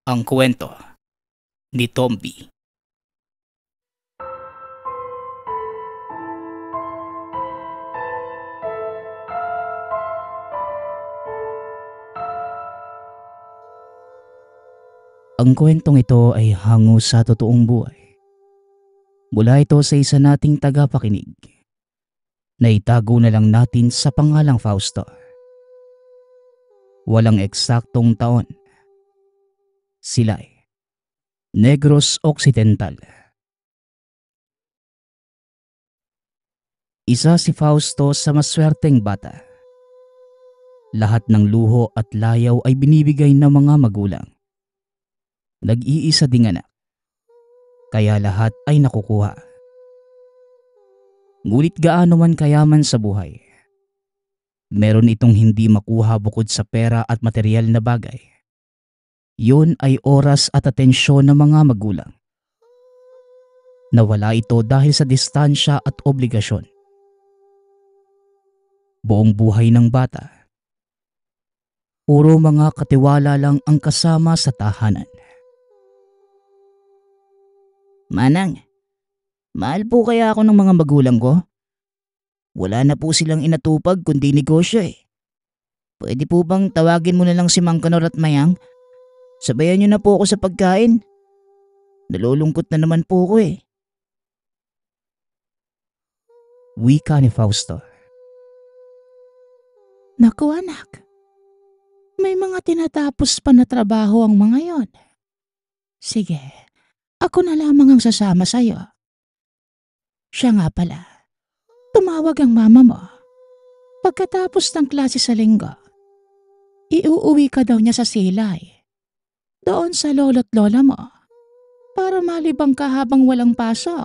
Ang kwento ni Tomby. Ang kwentong ito ay hango sa totoong buhay. Mula ito sa isa nating tagapakinig na itago na lang natin sa pangalang Fausto. Walang eksaktong taon. Sila ay Negros Occidental. Isa si Fausto sa maswerteng bata. Lahat ng luho at layaw ay binibigay ng mga magulang. Nag-iisa ding anak, kaya lahat ay nakukuha. Ngunit gaano man kayaman sa buhay, meron itong hindi makuha bukod sa pera at material na bagay. Yun ay oras at atensyon ng mga magulang. Nawala ito dahil sa distansya at obligasyon. Buong buhay ng bata, puro mga katiwala lang ang kasama sa tahanan. Manang, mahal po kaya ako ng mga magulang ko? Wala na po silang inatupag kundi negosyo eh. Pwede po bang tawagin mo na lang si Mang Kanor at Mayang? Sabayan niyo na po ako sa pagkain. Nalulungkot na naman po ako eh. Wika ni Fausto. Naku anak, may mga tinatapos pa na trabaho ang mga yon. Sige, ako na lamang ang sasama sa'yo. Siya nga pala, tumawag ang mama mo. Pagkatapos ng klase sa linggo, iuuwi ka daw niya sa silay. Doon sa lolo't lola mo, para malibang ka habang walang pasok.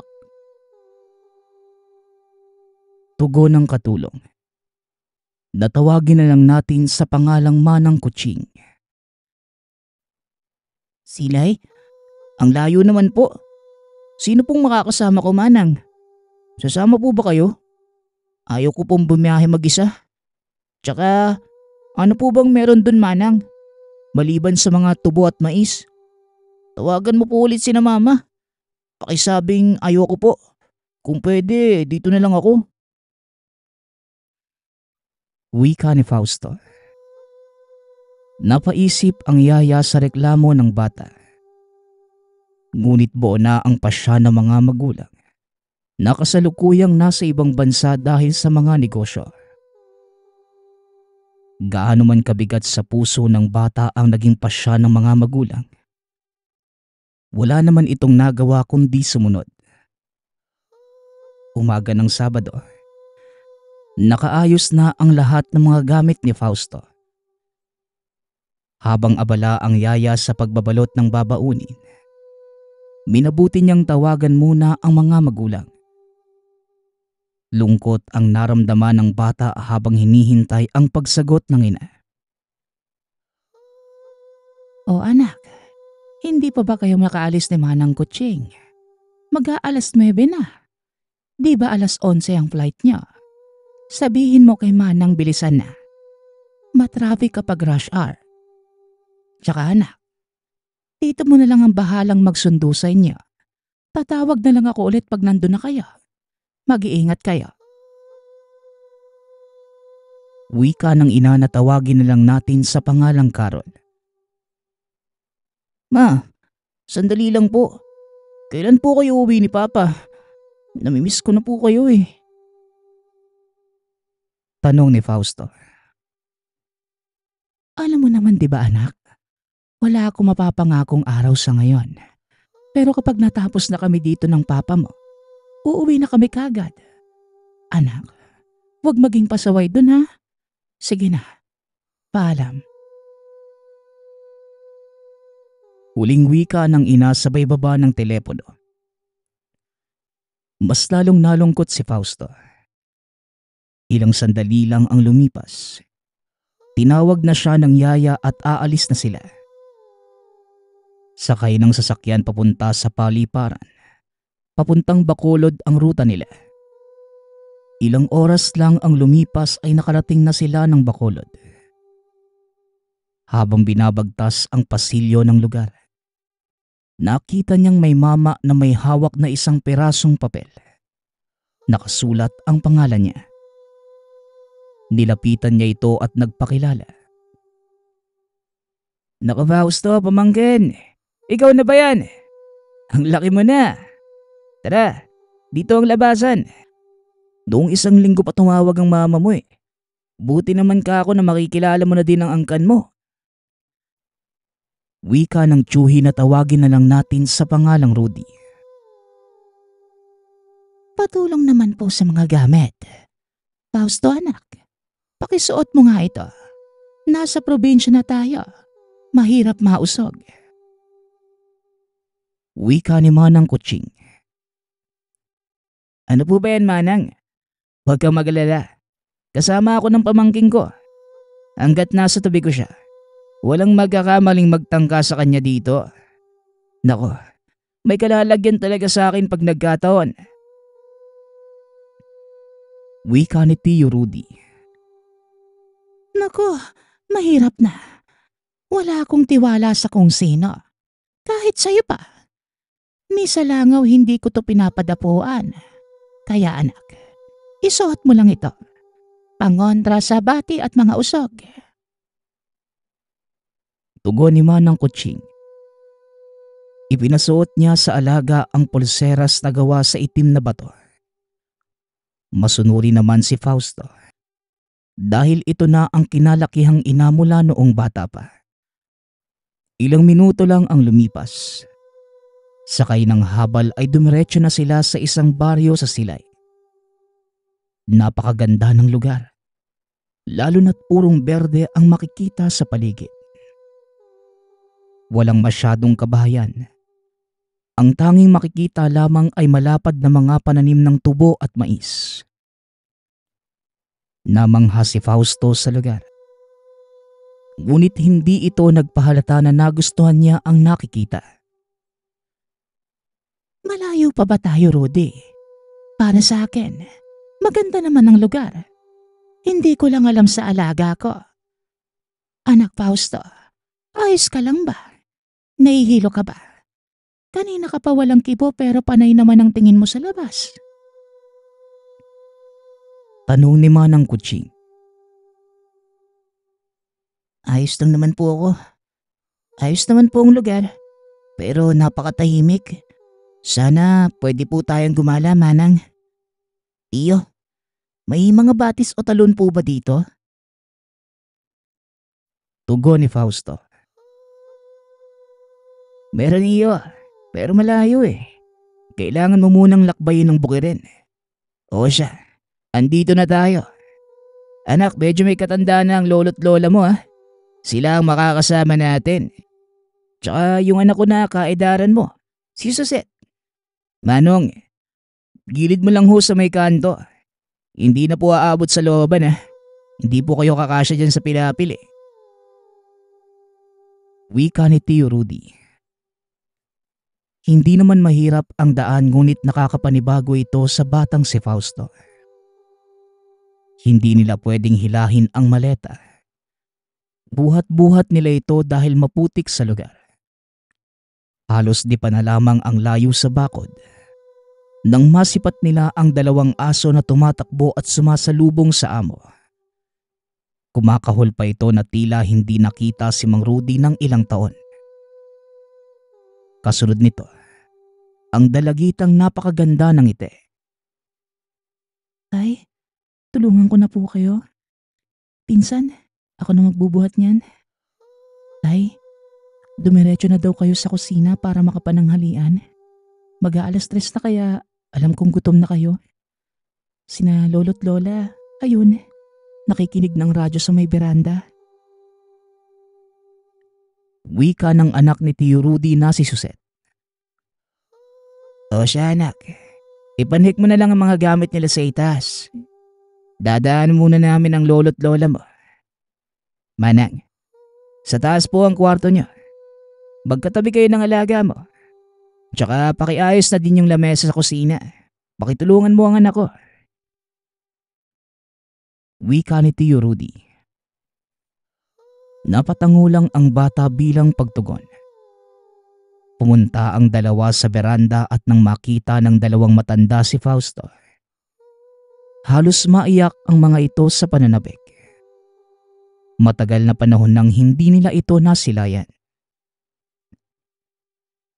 Tugon ng katulong. Natawagin na lang natin sa pangalang Manang Kutsing. Silay? Ang layo naman po. Sino pong makakasama ko, Manang? Sasama po ba kayo? Ayaw ko pong bumiyahe mag-isa. Tsaka, ano po bang meron dun, Manang? Maliban sa mga tubo at mais. Tawagan mo po ulit si na mama. Pakisabing ayoko po. Kung pwede, dito na lang ako. Wika ni Fausto. Napaisip ang yaya sa reklamo ng bata. Ngunit buo na ang pasya ng mga magulang. Nakasalukuyang nasa ibang bansa dahil sa mga negosyo. Gaano man kabigat sa puso ng bata ang naging pasya ng mga magulang, wala naman itong nagawa kundi sumunod. Umaga ng Sabado, nakaayos na ang lahat ng mga gamit ni Fausto. Habang abala ang yaya sa pagbabalot ng babaunin, minabuti niyang tawagan muna ang mga magulang. Lungkot ang naramdaman ng bata habang hinihintay ang pagsagot ng ina. O anak, hindi pa ba kayo makaalis ni Manang Kutsing? Mag-aalas 9 na. Di ba alas 11 ang flight niyo? Sabihin mo kay Manang bilisan na. Matraffic kapag rush hour. Tsaka anak, dito mo na lang ang bahalang magsundo sa inyo. Tatawag na lang ako ulit pag nandun na kayo. Mag-iingat kayo. Wika ng ina na tawagin na lang natin sa pangalang Carol. Ma, sandali lang po. Kailan po kayo uwi ni Papa? Namimiss ko na po kayo eh. Tanong ni Fausto. Alam mo naman 'di ba anak? Wala akong mapapangakong araw sa ngayon. Pero kapag natapos na kami dito ng papa mo, uuwi na kami kagad. Anak, huwag maging pasaway dun ha. Sige na, paalam. Huling wika ng ina sabay baba ng telepono. Mas lalong nalungkot si Fausto. Ilang sandali lang ang lumipas. Tinawag na siya ng yaya at aalis na sila. Sakay ng sasakyan papunta sa paliparan. Papuntang Bacolod ang ruta nila. Ilang oras lang ang lumipas ay nakarating na sila ng Bacolod. Habang binabagtas ang pasilyo ng lugar, Nakita niyang may mama na may hawak na isang perasong papel. Nakasulat ang pangalan niya. Nilapitan niya ito at nagpakilala. Naku Fausto, pamangkin. Ikaw na ba yan? Ang laki mo na. Tara, dito ang labasan. Noong isang linggo pa tumawag ang mama mo eh. Buti naman ka ako na makikilala mo na din ang angkan mo. Wika ng tsuhi na tawagin na lang natin sa pangalang Rudy. Patulong naman po sa mga gamit. Fausto anak, pakisuot mo nga ito. Nasa probinsya na tayo. Mahirap mausog. Wika ni Manang Kutsing. Ano po ba yan Manang? Huwag kang mag-alala. Kasama ako ng pamangking ko. Hanggat nasa tabi ko siya, walang magkakamaling magtangka sa kanya dito. Nako, may kalalagyan talaga sa akin pag nagkataon. Wika ni Tio Rudy. Naku, mahirap na. Wala akong tiwala sa kung sino. Kahit sa'yo pa. Ni sa langaw hindi ko to pinapadapuan. Kaya anak, isuot mo lang ito. Pangontra sa bati at mga usog. Tugon ni Manang Kutsing. Ipinasuot niya sa alaga ang pulseras na gawa sa itim na bato. Masunuri naman si Fausto. Dahil ito na ang kinalakihang ina mula noong bata pa. Ilang minuto lang ang lumipas. Sakay ng habal ay dumiretso na sila sa isang baryo sa Silay. Napakaganda ng lugar. Lalo na't purong berde ang makikita sa paligid. Walang masyadong kabahayan. Ang tanging makikita lamang ay malapad na mga pananim ng tubo at mais. Namangha si Fausto sa lugar. Ngunit hindi ito nagpahalata na nagustuhan niya ang nakikita. Malayo pa ba tayo, Rudy? Para sa akin, maganda naman ang lugar. Hindi ko lang alam sa alaga ko. Anak Fausto, ayos ka lang ba? Nahihilo ka ba? Kanina ka pa walang kibo pero panay naman ang tingin mo sa labas. Tanong ni Manang Kutsing. Ayos lang naman po ako. Ayos naman po ang lugar. Pero napakatahimik. Sana pwede po tayong gumala, Manang. Tiyo, may mga batis o talon po ba dito? Tugon ni Fausto. Meron iyo, pero malayo eh. Kailangan mo munang lakbayin ng bukirin. O siya, andito na tayo. Anak, medyo may katanda na ang lolo't lola mo ha. Sila ang makakasama natin. Tsaka yung anak ko na kaedaran mo, si Suset. Manong, gilid mo lang ho sa may kanto. Hindi na po aabot sa looban ha. Hindi po kayo kakasya dyan sa pilapil eh. Wika ni Tio Rudy. Hindi naman mahirap ang daan ngunit nakakapanibago ito sa batang si Fausto. Hindi nila pwedeng hilahin ang maleta. Buhat-buhat nila ito dahil maputik sa lugar. Halos di pa na lamang ang layo sa bakod nang masipat nila ang dalawang aso na tumatakbo at sumasalubong sa amo. Kumakahol pa ito na tila hindi nakita si Mang Rudy ng ilang taon. Kasunod nito, ang dalagitang napakaganda ng ngiti. Tay, tulungan ko na po kayo. Pinsan, ako na magbubuhat niyan. Tay, dumiretso na daw kayo sa kusina para makapananghalian. Mag-aalas 3 na kaya alam kong gutom na kayo. Sina lolo't lola, ayun, nakikinig ng radyo sa may beranda. Wika ng anak ni Tio Rudy na si Suset. O siya anak, ipanhik mo na lang ang mga gamit nila sa itaas. Dadaan muna namin ang lolo't lola mo. Manang, sa taas po ang kwarto niyo. Magkatabi kayo ng alaga mo. Tsaka pakiayos na din yung lamesa sa kusina. Pakitulungan mo ang anak ko. Wika ni Tio Rudy. Napatangulang ang bata bilang pagtugon. Pumunta ang dalawa sa beranda at nang makita ng dalawang matanda si Fausto, halos maiyak ang mga ito sa pananabik. Matagal na panahon nang hindi nila ito nasilayan.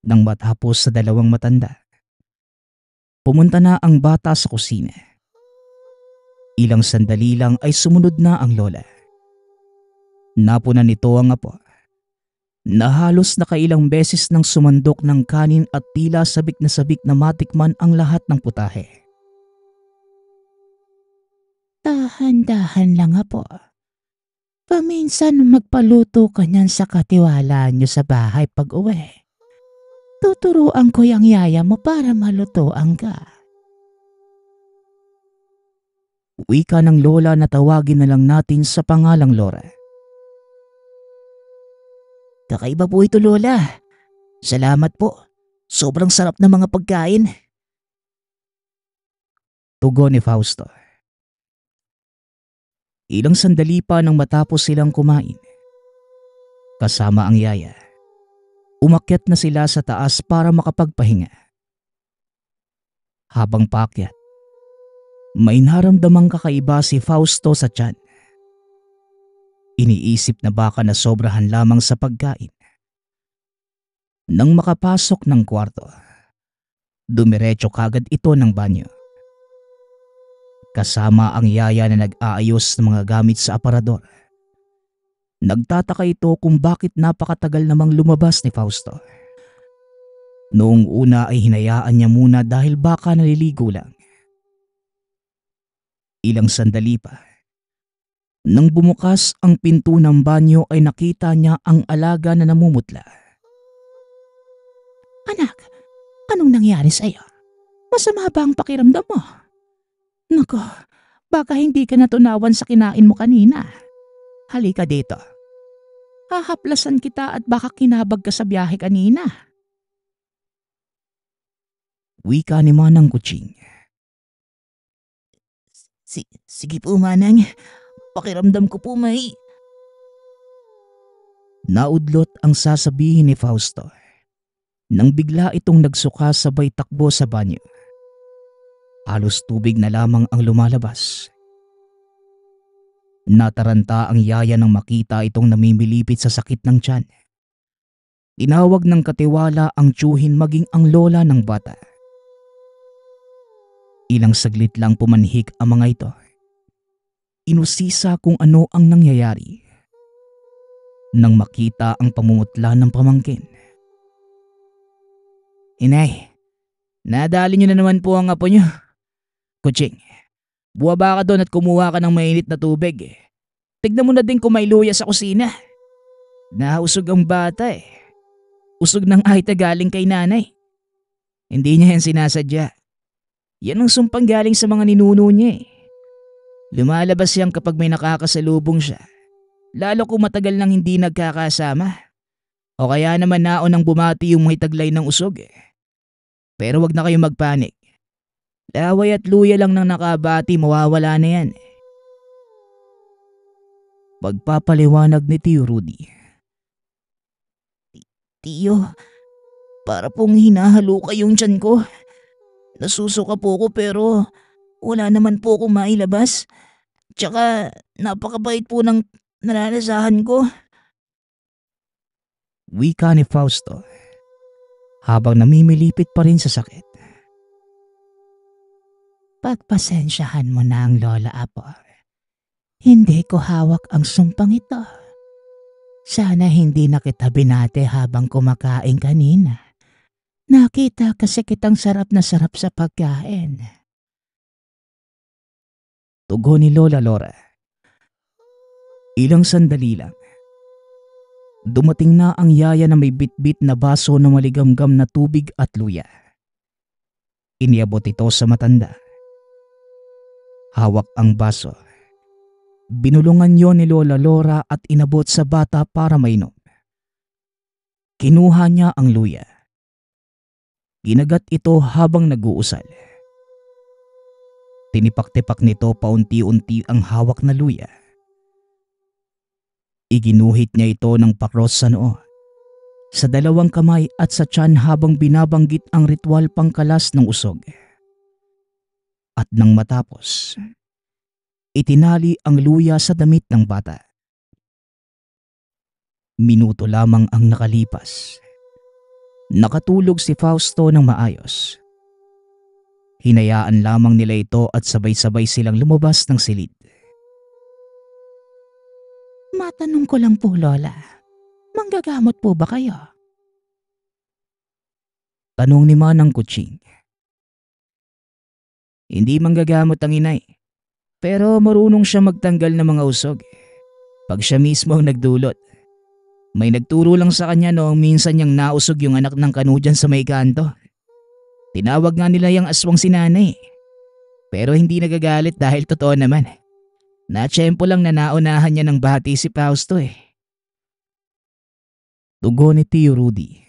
Nang matapos sa dalawang matanda, pumunta na ang bata sa kusina. Ilang sandali lang ay sumunod na ang lola. Napunan nito ang apo na halos nakailang beses nang sumandok ng kanin at tila sabik na matikman ang lahat ng putahe. Dahan-dahan lang po. Paminsan magpaluto ka niyan sa katiwala niyo sa bahay pag uwi. Tuturuan ko yung yaya mo para malutoan ka. Wika ng lola na tawagin na lang natin sa pangalang Laura. Kakaiba po ito, lola. Salamat po. Sobrang sarap ng mga pagkain. Tugon ni Fausto. Ilang sandali pa nang matapos silang kumain, kasama ang yaya, umakyat na sila sa taas para makapagpahinga. Habang paakyat, may naramdamang kakaiba si Fausto sa tiyan. Iniisip na baka nasobrahan lamang sa pagkain. Nang makapasok ng kwarto, dumiretso kagad ito ng banyo. Kasama ang yaya na nag-aayos ng mga gamit sa aparador. Nagtataka ito kung bakit napakatagal namang lumabas ni Fausto. Noong una ay hinayaan niya muna dahil baka naliligo lang. Ilang sandali pa, nang bumukas ang pinto ng banyo ay nakita niya ang alaga na namumutla. Anak, anong nangyari sa'yo? Masama ba ang pakiramdam mo? Nako, baka hindi ka natunawan sa kinain mo kanina. Halika dito. Hahaplasan kita at baka kinabag ka sa biyahe kanina. Wika ni Manang Kuching. Sige po, Manang. Pakiramdam ko po may... Naudlot ang sasabihin ni Fausto nang bigla itong nagsuka sabay takbo sa banyo. Halos tubig na lamang ang lumalabas. Nataranta ang yaya nang makita itong namimilipit sa sakit ng tiyan. Tinawag ng katiwala ang tiyuhin maging ang lola ng bata. Ilang saglit lang pumanhik ang mga ito. Inusisa kung ano ang nangyayari. Nang makita ang pamumutla ng pamangkin. Inay, nadali niyo na naman po ang apo niyo. Kuching, buwaba ka doon at kumuha ka ng mainit na tubig. Tignan mo na din kung may luya sa kusina. Nausog ang bata eh. Usog ng ahita galing kay nanay. Hindi niya yan sinasadya. Yan ang sumpang galing sa mga ninuno niya eh. Lumalabas yan kapag may nakakasalubong siya. Lalo kung matagal nang hindi nagkakasama. O kaya naman naon ang bumati yung may taglay ng usog eh. Pero wag na kayong magpanik. Laway at luya lang nang nakabati, mawawala na yan. Pagpapaliwanag ni Tio Rudy. Tiyo, para pong hinahaluka yung tiyan ko. Nasusuka po ko pero wala naman po akong mailabas. Tsaka napakabait po ng nalalasahan ko. Wika ni Fausto habang namimilipit pa rin sa sakit. Pagpasensyahan mo na ang lola, apo. Hindi ko hawak ang sumpang ito. Sana hindi na kita binate habang kumakain kanina. Nakita kasi kitang sarap na sarap sa pagkain. Tugon ni Lola Laura. Ilang sandali lang. Dumating na ang yaya na may bitbit na baso na maligamgam na tubig at luya. Iniabot ito sa matanda. Hawak ang baso. Binulungan yon ni Lola Laura at inabot sa bata para mainom. Kinuha niya ang luya. Ginagat ito habang nag-uusal. Tinipak-tipak nito paunti-unti ang hawak na luya. Iginuhit niya ito ng pakros sa noo sa dalawang kamay at sa tiyan habang binabanggit ang ritual pangkalas ng usog. At nang matapos, itinali ang luya sa damit ng bata. Minuto lamang ang nakalipas. Nakatulog si Fausto ng maayos. Hinayaan lamang nila ito at sabay-sabay silang lumabas ng silid. Matanong ko lang po, Lola. Manggagamot po ba kayo? Tanong ni Manang Kutsing. Hindi manggagamot ang inay, pero marunong siya magtanggal ng mga usog pag siya mismo ang nagdulot. May nagturo lang sa kanya noong minsan niyang nausog yung anak ng kanu dyan sa may kanto. Tinawag nga nila yung aswang si nanay. Pero hindi nagagalit dahil totoo naman. Natsyempo lang na naunahan niya ng bati si Fausto eh. Tugon ni Tio Rudy.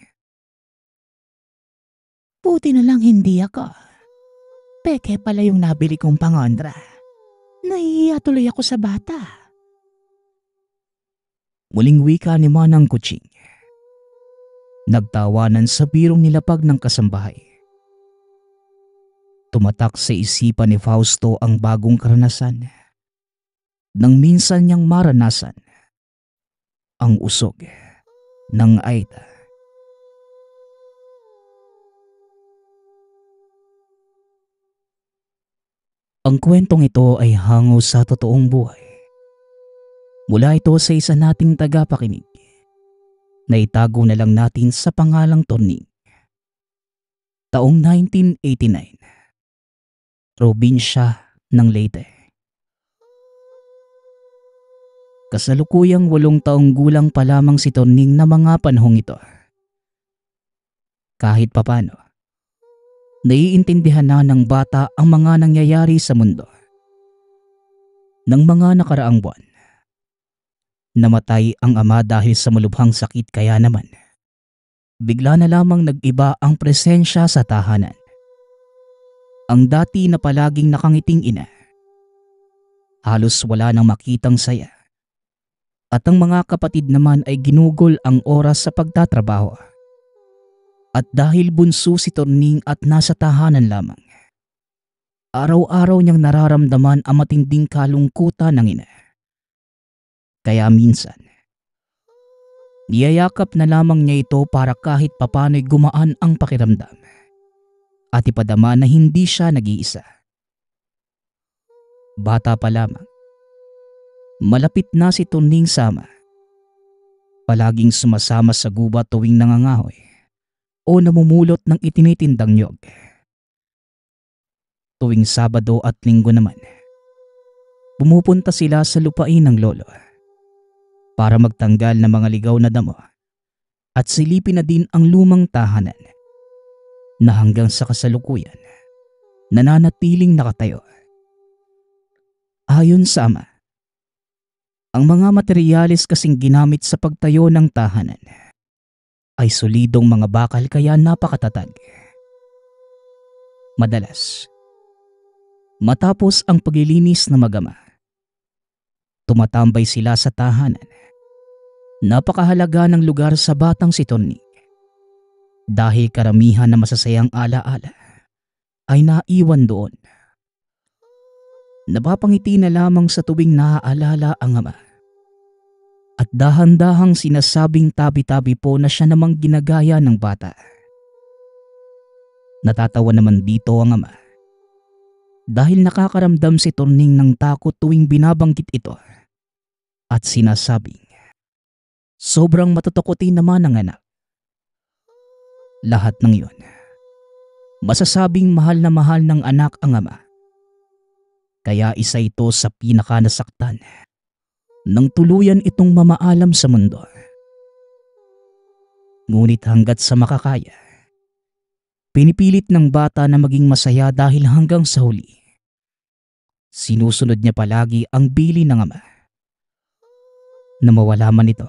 Buti na lang hindi ako. Peke pala yung nabili kong pangondra. Nahihiya tuloy ako sa bata. Muling wika ni Manang Kutsing. Nagtawanan sa birong nilapag ng kasambahay. Tumatak sa isipan ni Fausto ang bagong karanasan nang minsan niyang maranasan ang usog ng Aida. Ang kwentong ito ay hango sa totoong buhay. Mula ito sa isa nating tagapakinig na itago na lang natin sa pangalang Torning. Taong 1989. Probinsya ng Leyte. Kasalukuyang 8 taong gulang pa lamang si Torning na mga panahong ito. Kahit papano, naiintindihan na ng bata ang mga nangyayari sa mundo. Nang mga nakaraang buwan, namatay ang ama dahil sa malubhang sakit kaya naman. Bigla na lamang nag-iba ang presensya sa tahanan. Ang dati na palaging nakangiting ina, halos wala nang makitang saya. At ang mga kapatid naman ay ginugol ang oras sa pagtatrabaho. At dahil bunso si Torning at nasa tahanan lamang, araw-araw niyang nararamdaman ang matinding kalungkutan ng ina. Kaya minsan, niyayakap na lamang niya ito para kahit papano'y gumaan ang pakiramdam at ipadama na hindi siya nag-iisa. Bata pa lamang, malapit na si Torning sama. Palaging sumasama sa gubat tuwing nangangahoy o namumulot ng itinitindang niyog. Tuwing Sabado at Linggo naman, pumupunta sila sa lupain ng lolo para magtanggal ng mga ligaw na damo at silipin na din ang lumang tahanan na hanggang sa kasalukuyan nananatiling nakatayo. Ayon sa ama, ang mga materyales kasing ginamit sa pagtayo ng tahanan ay solidong mga bakal kaya napakatatag. Madalas, matapos ang paglilinis na magama, tumatambay sila sa tahanan. Napakahalaga ng lugar sa batang si Torning dahil karamihan na masasayang alaala ay naiwan doon. Napapangiti na lamang sa tuwing naaalala ang ama at dahan-dahang sinasabing tabi-tabi po na siya namang ginagaya ng bata. Natatawa naman dito ang ama dahil nakakaramdam si Torning ng takot tuwing binabanggit ito at sinasabing sobrang matutukutin naman ang anak. Lahat ng iyon, masasabing mahal na mahal ng anak ang ama. Kaya isa ito sa pinakanasaktan nang tuluyan itong mamaalam sa mundo. Ngunit hanggat sa makakaya, pinipilit ng bata na maging masaya dahil hanggang sa huli, sinusunod niya palagi ang bili ng ama. Na mawala man ito,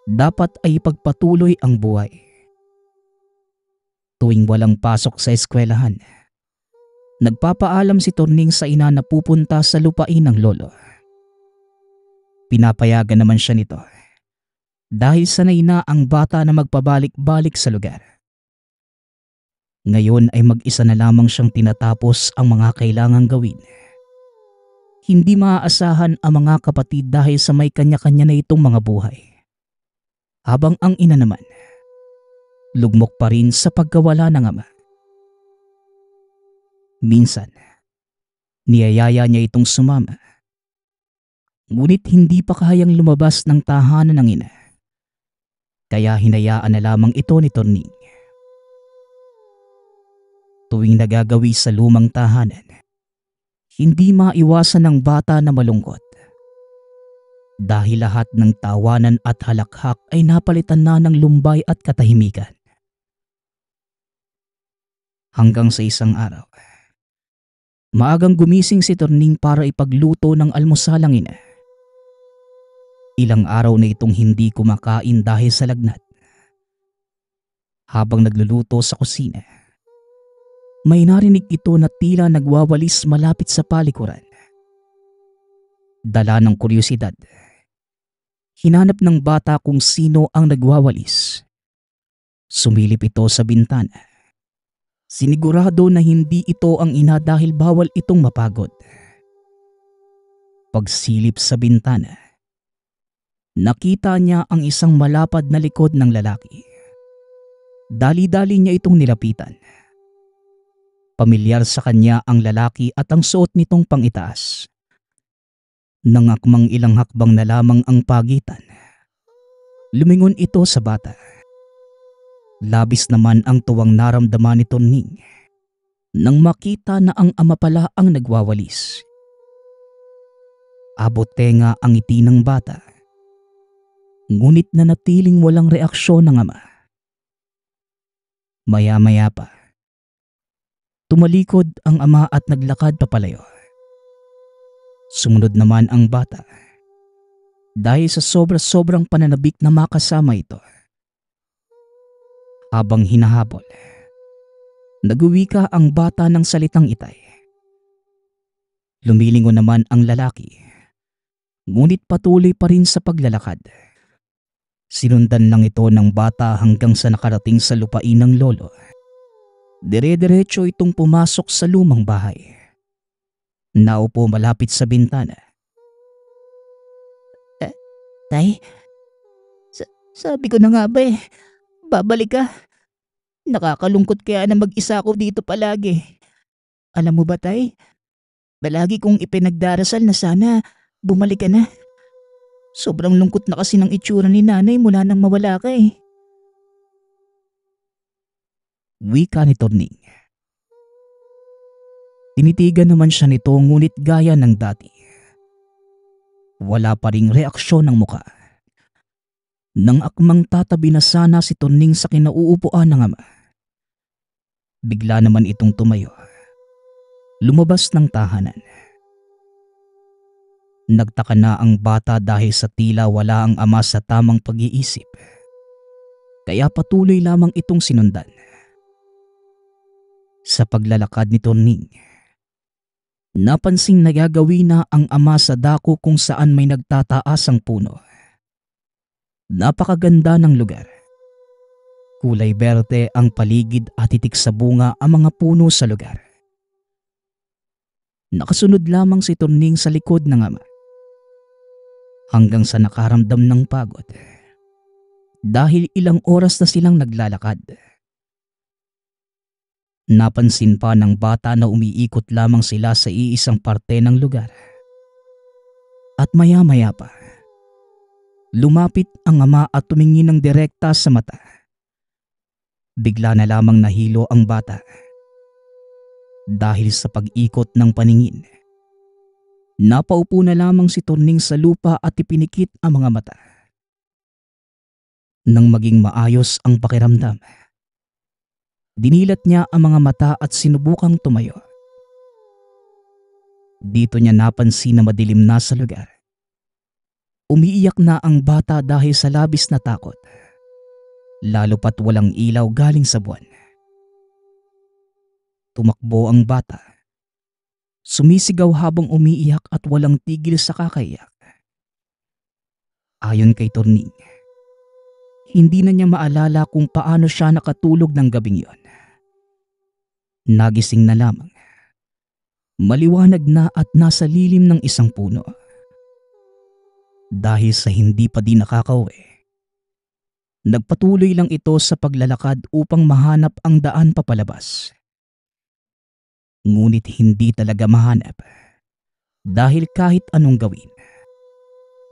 dapat ay ipagpatuloy ang buhay. Tuwing walang pasok sa eskwelahan, nagpapaalam si Torning sa ina na pupunta sa lupain ng lolo. Pinapayagan naman siya nito dahil sanay na ang bata na magpabalik-balik sa lugar. Ngayon ay mag-isa na lamang siyang tinatapos ang mga kailangang gawin. Hindi maaasahan ang mga kapatid dahil sa may kanya-kanya na itong mga buhay. Habang ang ina naman, lugmok pa rin sa pagkawala ng ama. Minsan, niyayaya niya itong sumama. Ngunit hindi pa kayang lumabas ng tahanan ng ina. Kaya hinayaan na lamang ito ni Torning. Tuwing nagagawi sa lumang tahanan, hindi maiwasan ng bata na malungkot. Dahil lahat ng tawanan at halakhak ay napalitan na ng lumbay at katahimikan. Hanggang sa isang araw, maagang gumising si Torning para ipagluto ng almusal ang ina. Ilang araw na itong hindi kumakain dahil sa lagnat. Habang nagluluto sa kusina, may narinig ito na tila nagwawalis malapit sa palikuran. Dala ng kuryosidad, hinanap ng bata kung sino ang nagwawalis. Sumilip ito sa bintana. Sinigurado na hindi ito ang ina dahil bawal itong mapagod. Pagsilip sa bintana, nakita niya ang isang malapad na likod ng lalaki. Dali-dali niya itong nilapitan. Pamilyar sa kanya ang lalaki at ang suot nitong pangitaas. Nangakmang ilang hakbang na lamang ang pagitan, lumingon ito sa bata. Labis naman ang tuwang naramdaman ni Torning nang makita na ang ama pala ang nagwawalis. Abot tenga ang ngiti ng bata, ngunit nanatiling walang reaksyon ng ama. Maya-maya pa, tumalikod ang ama at naglakad papalayo. Sumunod naman ang bata dahil sa sobra-sobrang pananabik na makasama ito. Habang hinahabol, nagwika ang bata ng salitang itay. Lumilingon naman ang lalaki, ngunit patuloy pa rin sa paglalakad. Sinundan lang ito ng bata hanggang sa nakarating sa lupain ng lolo. Dire-diretso itong pumasok sa lumang bahay. Naupo malapit sa bintana. Tay, sabi ko na nga ba babalik ka. Nakakalungkot kaya na mag-isa ako dito palagi. Alam mo ba tay, palagi kong ipinagdarasal na sana bumalik ka na. Sobrang lungkot na kasi ng itsura ni nanay mula nang mawala ka Wika ni Torning. Tinitigan naman siya nito ngunit gaya ng dati. Wala pa ring reaksyon ng muka. Nang akmang tatabi na sana si Torning sa kinauupuan ng ama, bigla naman itong tumayo. Lumabas ng tahanan. Nagtaka na ang bata dahil sa tila wala ang ama sa tamang pag-iisip. Kaya patuloy lamang itong sinundan. Sa paglalakad ni Torning, napansing nagagawi na ang ama sa dako kung saan may nagtataas ang puno. Napakaganda ng lugar. Kulay berde ang paligid at titik sa bunga ang mga puno sa lugar. Nakasunod lamang si Torning sa likod ng ama. Hanggang sa nakaramdam ng pagod. Dahil ilang oras na silang naglalakad. Napansin pa ng bata na umiikot lamang sila sa iisang parte ng lugar. At maya-maya pa, lumapit ang ama at tumingin ng direkta sa mata. Bigla na lamang nahilo ang bata. Dahil sa pag-ikot ng paningin, napaupo na lamang si Torning sa lupa at ipinikit ang mga mata. Nang maging maayos ang pakiramdam, dinilat niya ang mga mata at sinubukang tumayo. Dito niya napansin na madilim na sa lugar. Umiiyak na ang bata dahil sa labis na takot. Lalo pat walang ilaw galing sa buwan. Tumakbo ang bata. Sumisigaw habang umiiyak at walang tigil sa kakaiyak. Ayon kay Torning, Hindi na niya maalala kung paano siya nakatulog ng gabing yon. Nagising na lamang. Maliwanag na at nasa lilim ng isang puno. Dahil sa hindi pa din nakakauwi, nagpatuloy lang ito sa paglalakad upang mahanap ang daan papalabas. Ngunit hindi talaga mahanap dahil kahit anong gawin,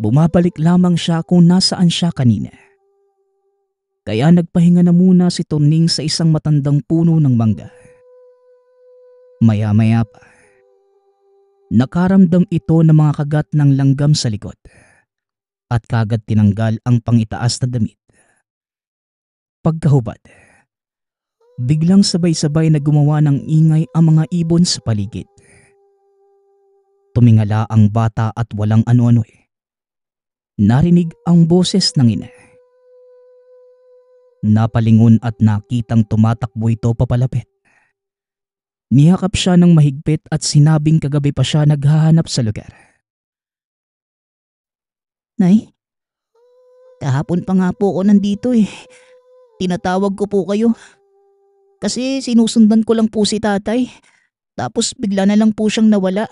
bumabalik lamang siya kung nasaan siya kanina. Kaya nagpahinga na muna si Torning sa isang matandang puno ng mangga. Maya-maya pa, nakaramdam ito ng mga kagat ng langgam sa likod at kagad tinanggal ang pangitaas na damit. Pagkahubad, biglang sabay-sabay na gumawa ng ingay ang mga ibon sa paligid. Tumingala ang bata at walang ano-ano narinig ang boses ng ina. Napalingon at nakitang tumatakbo ito papalapit. Niyakap siya ng mahigpit at sinabing kagabi pa siya naghahanap sa lugar. Nay, kahapon pa nga po ako nandito eh. Tinatawag ko po kayo. Kasi sinusundan ko lang po si tatay. Tapos bigla na lang po siyang nawala.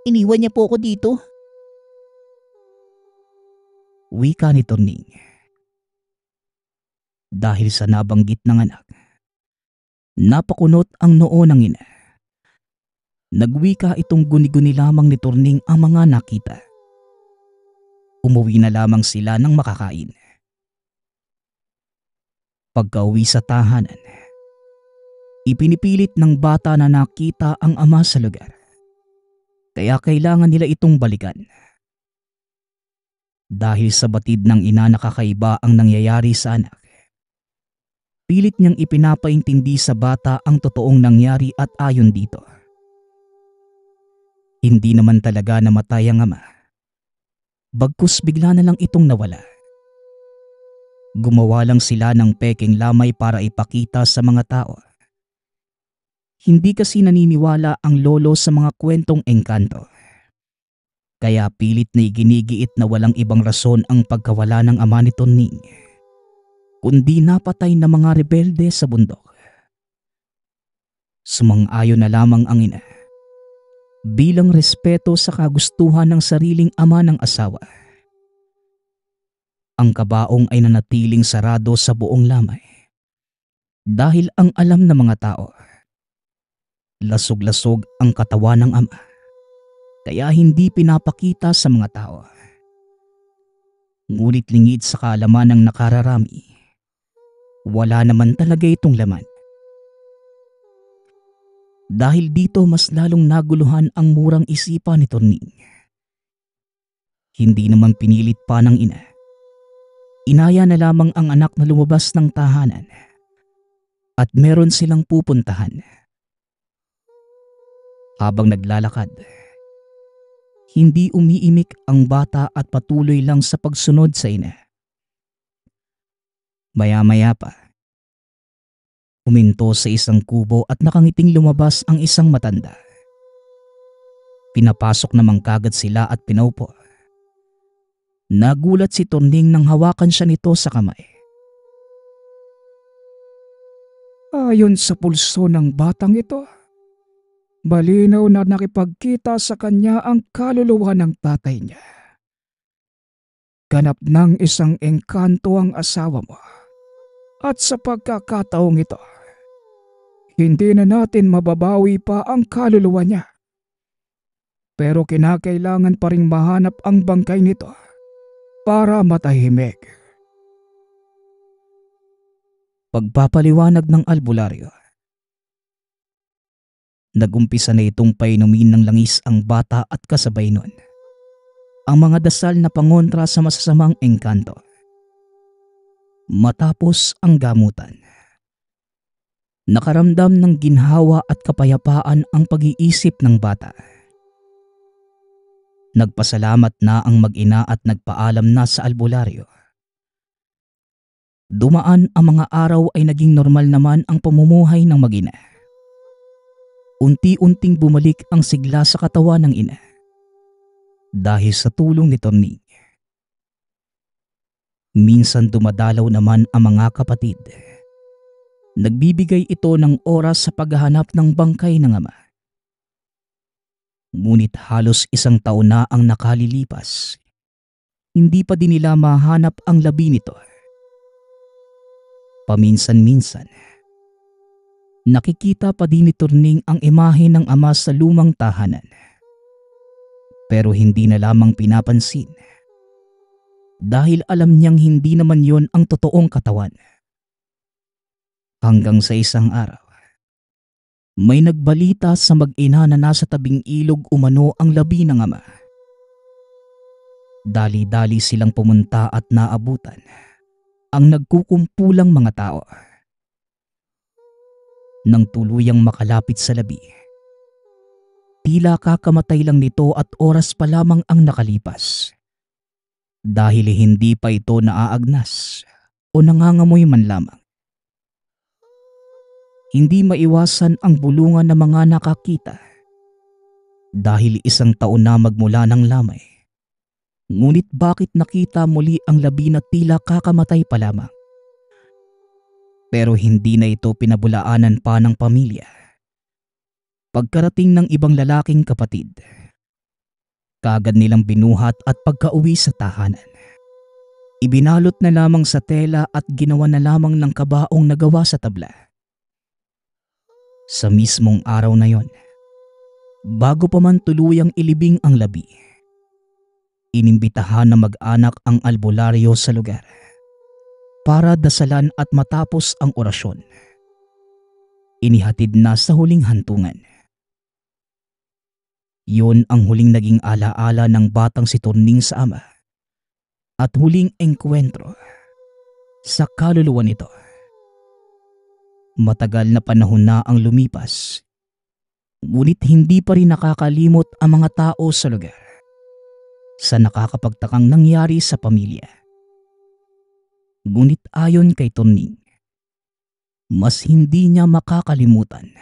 Iniwan niya po ako dito. Wika ni Torning. Dahil sa nabanggit ng anak, napakunot ang noo ng ina. Nagwika itong guni-guni lamang ni Torning ang mga nakita. Umuwi na lamang sila ng makakain. Pagka-uwi sa tahanan, ipinipilit ng bata na nakita ang ama sa lugar. Kaya kailangan nila itong balikan. Dahil sa batid ng ina na kakaiba ang nangyayari sa anak, pilit niyang ipinapaintindi sa bata ang totoong nangyari at ayon dito, hindi naman talaga namatay ang ama. Bagkus bigla na lang itong nawala. Gumawa lang sila ng peking lamay para ipakita sa mga tao. Hindi kasi naniniwala ang lolo sa mga kwentong engkanto. Kaya pilit na iginigiit na walang ibang rason ang pagkawala ng ama ni Torning, kundi napatay na mga rebelde sa bundok. Sumang-ayon na lamang ang ina. Bilang respeto sa kagustuhan ng sariling ama ng asawa. Ang kabaong ay nanatiling sarado sa buong lamay. Dahil ang alam ng mga tao, lasog-lasog ang katawan ng ama. Kaya hindi pinapakita sa mga tao. Ngunit lingid sa kaalaman ng nakararami, wala naman talaga itong laman. Dahil dito mas lalong naguluhan ang murang isipan ni Torning. Hindi naman pinilit pa ng ina. Inaya na lamang ang anak na lumabas ng tahanan at meron silang pupuntahan. Habang naglalakad, hindi umiimik ang bata at patuloy lang sa pagsunod sa ina. Maya-maya pa, huminto sa isang kubo at nakangiting lumabas ang isang matanda. Pinapasok namang kagad sila at pinaupo. Nagulat si Torning nang hawakan siya nito sa kamay. Ayon sa pulso ng batang ito, malinaw na nakipagkita sa kanya ang kaluluwa ng tatay niya. Ganap ng isang engkanto ang asawa mo. At sa pagkakataong ito, hindi na natin mababawi pa ang kaluluwa niya. Pero kinakailangan pa ring mahanap ang bangkay nito para matahimik. Pagpapaliwanag ng albularyo. Nagumpisa na itong painumin ng langis ang bata at kasabay nun ang mga dasal na pangontra sa masasamang engkanto. Matapos ang gamutan, nakaramdam ng ginhawa at kapayapaan ang pag-iisip ng bata. Nagpasalamat na ang mag-ina at nagpaalam na sa albularyo. Dumaan ang mga araw ay naging normal naman ang pamumuhay ng mag-ina. Unti-unting bumalik ang sigla sa katawan ng ina dahil sa tulong ni Torning. Minsan dumadalaw naman ang mga kapatid. Nagbibigay ito ng oras sa paghahanap ng bangkay ng ama. Ngunit halos 1 taon na ang nakalilipas. Hindi pa din nila mahanap ang labi nito. Paminsan-minsan, nakikita pa din ni Turning ang imahe ng ama sa lumang tahanan. Pero hindi na lamang pinapansin. Dahil alam niyang hindi naman yon ang totoong katawan. Hanggang sa isang araw, may nagbalita sa mag-ina na nasa tabing ilog umano ang labi ng ama. Dali-dali silang pumunta at naabutan ang nagkukumpulang mga tao. Nang tuluyang makalapit sa labi, tila kakamatay lang nito at oras pa lamang ang nakalipas. Dahil hindi pa ito naaagnas o nangangamoy man lamang. Hindi maiwasan ang bulungan ng mga nakakita. Dahil 1 taon na magmula ng lamay. Ngunit bakit nakita muli ang labi na tila kakamatay pa lamang? Pero hindi na ito pinabulaanan pa ng pamilya. Pagkarating ng ibang lalaking kapatid, kaagad nilang binuhat at pagkauwi sa tahanan, ibinalot na lamang sa tela at ginawa na lamang ng kabaong nagawa sa tabla. Sa mismong araw na yon, bago pa man tuluyang ilibing ang labi, inimbitahan na mag-anak ang albularyo sa lugar para dasalan at matapos ang orasyon. Inihatid na sa huling hantungan. Yun ang huling naging alaala ng batang si Turning sa ama at huling engkwentro sa kaluluwa nito. Matagal na panahon na ang lumipas, ngunit hindi pa rin nakakalimot ang mga tao sa lugar sa nakakapagtakang nangyari sa pamilya. Ngunit ayon kay Turning, mas hindi niya makakalimutan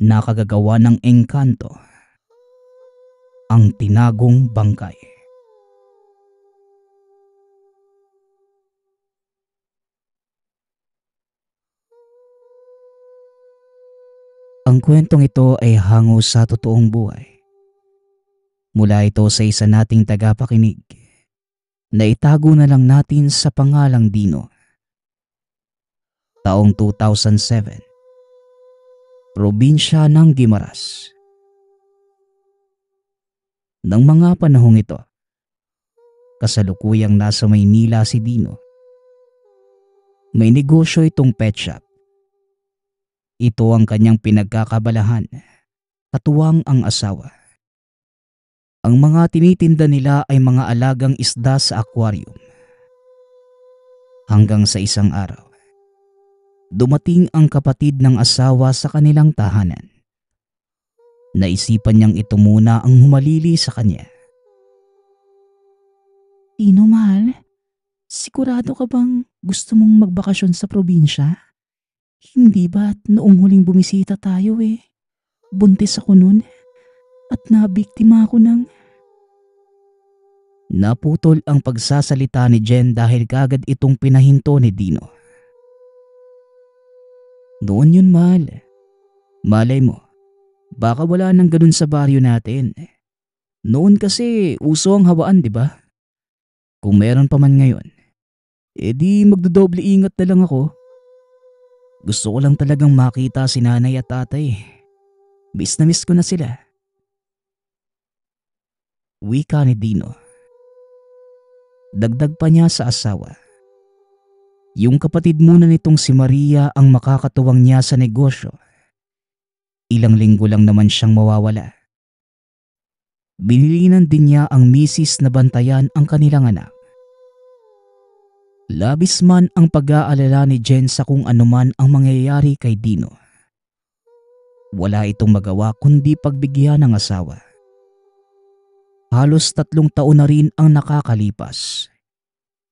na kagagawa ng engkanto ang tinagong bangkay. Ang kwentong ito ay hango sa totoong buhay. Mula ito sa isa nating tagapakinig na itago na lang natin sa pangalang Dino. Taong 2007, probinsya ng Guimaras. Nang mga panahong ito, kasalukuyang nasa Maynila si Dino. May negosyo itong pet shop. Ito ang kanyang pinagkakabalahan, katuwang ang asawa. Ang mga tinitinda nila ay mga alagang isda sa aquarium. Hanggang sa isang araw, dumating ang kapatid ng asawa sa kanilang tahanan. Naisipan niyang ito muna ang humalili sa kanya. Tino, mahal, sigurado ka bang gusto mong magbakasyon sa probinsya? Hindi ba't noong huling bumisita tayo buntis ako nun at nabiktima ako ng... Naputol ang pagsasalita ni Jen dahil kagad itong pinahinto ni Dino. Noon yun, mahal. Malay mo, baka wala nang ganun sa baryo natin. Noon kasi uso ang hawaan, di ba? Kung meron pa man ngayon, di magdodoble ingat na lang ako. Gusto ko lang talagang makita si nanay at tatay. Miss na miss ko na sila. Wika ni Dino. Dagdag pa niya sa asawa. Yung kapatid muna nitong si Maria ang makakatuwang niya sa negosyo. Ilang linggo lang naman siyang mawawala. Binilinan din niya ang misis na bantayan ang kanilang anak. Labis man ang pag-aalala ni Jen sa kung anuman ang mangyayari kay Dino. Wala itong magawa kundi pagbigyan ng asawa. Halos 3 taon na rin ang nakakalipas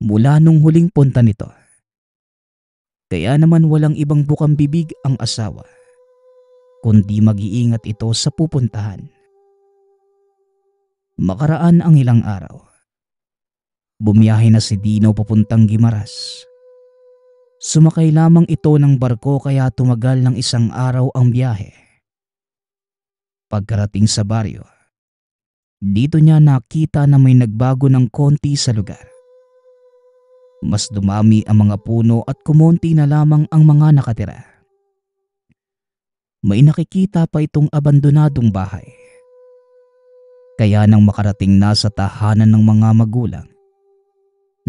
mula nung huling punta nito. Kaya naman walang ibang bukang bibig ang asawa, kundi mag-iingat ito sa pupuntahan. Makaraan ang ilang araw. Bumiyahe na si Dino papuntang Guimaras. Sumakay lamang ito ng barko kaya tumagal ng 1 araw ang biyahe. Pagkarating sa baryo, dito niya nakita na may nagbago ng konti sa lugar. Mas dumami ang mga puno at kumonti na lamang ang mga nakatira. May nakikita pa itong abandonadong bahay. Kaya nang makarating na sa tahanan ng mga magulang,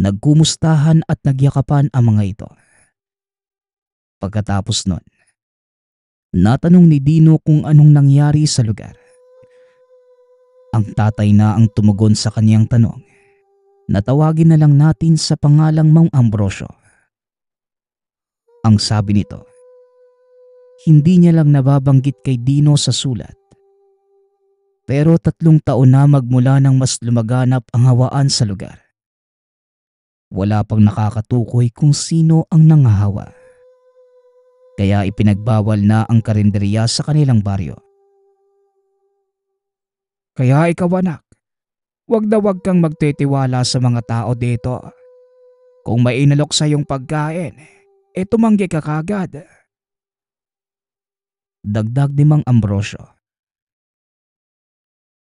nagkumustahan at nagyakapan ang mga ito. Pagkatapos nun, natanong ni Dino kung anong nangyari sa lugar. Ang tatay na ang tumugon sa kaniyang tanong na tawagin na lang natin sa pangalang Mang Ambrosio. Ang sabi nito, hindi niya lang nababanggit kay Dino sa sulat. Pero 3 taon na magmula nang mas lumaganap ang hawaan sa lugar. Wala pang nakakatukoy kung sino ang nangahawa. Kaya ipinagbawal na ang karinderya sa kanilang baryo. Kaya ikaw anak, wag na wag kang magtitiwala sa mga tao dito. Kung may inalok sa iyong pagkain, tumanggi ka kagad. Dagdag ni Mang Ambrosio.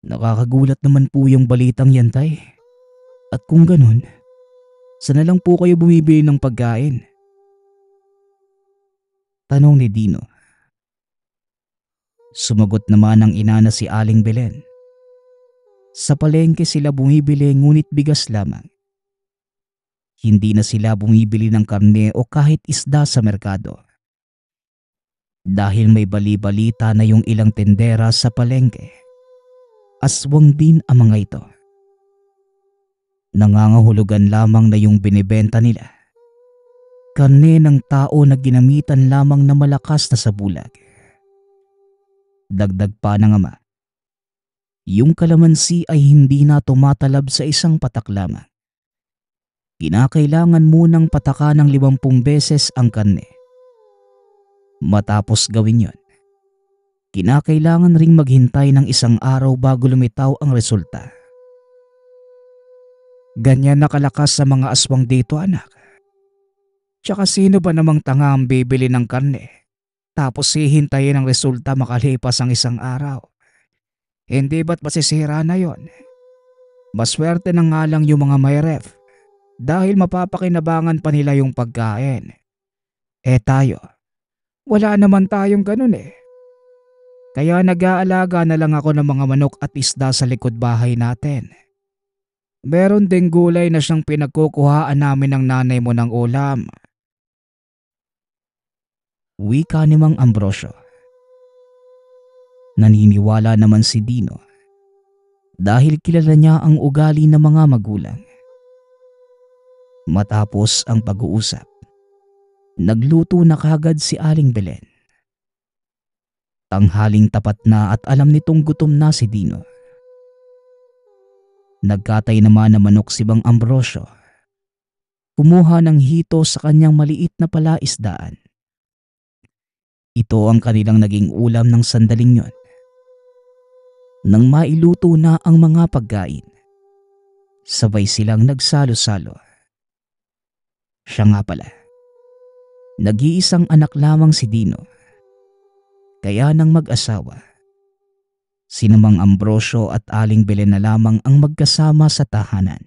Nakakagulat naman po yung balitang yan, tay. At kung ganun, saan na lang po kayo bumibili ng pagkain? Tanong ni Dino. Sumagot naman ang ina na si Aling Belen. Sa palengke sila bumibili ngunit bigas lamang. Hindi na sila bumibili ng karne o kahit isda sa merkado. Dahil may bali-balita na yung ilang tendera sa palengke, aswang din ang mga ito. Nangangahulugan lamang na yung binibenta nila, karne ng tao na ginamitan lamang na malakas na sa bulag. Dagdag pa ng ama, yung kalamansi ay hindi na tumatalab sa isang patak lamang. Kinakailangan munang patakan ng 50 beses ang karne. Matapos gawin yon, kinakailangan ring maghintay ng 1 araw bago lumitaw ang resulta. Ganyan nakalakas sa mga aswang dito anak. Tsaka sino ba namang tanga ang bibili ng karne? Tapos hihintayin ang resulta makalipas ang 1 araw. Hindi ba't masisira na yon? Maswerte na nga lang yung mga may ref dahil mapapakinabangan pa nila yung pagkain. Tayo, wala naman tayong ganun Kaya nag-aalaga na lang ako ng mga manok at isda sa likod bahay natin. Meron ding gulay na siyang pinagkukuhaan namin ng nanay mo ng ulam. Wika ni Mang Ambrosio. Naniniwala naman si Dino dahil kilala niya ang ugali ng mga magulang. Matapos ang pag-uusap, nagluto na kagad si Aling Belen. Tanghaling tapat na at alam nitong gutom na si Dino. Nagkatay naman na manok si Mang Ambrosio. Kumuha ng hito sa kanyang maliit na palaisdaan. Ito ang kanilang naging ulam ng sandaling yon. Nang mailuto na ang mga pagkain, sabay silang nagsalo-salo. Siya nga pala, nag-iisang anak lamang si Dino. Kaya nang mag-asawa, sina Mang Ambrosio at Aling Belen na lamang ang magkasama sa tahanan.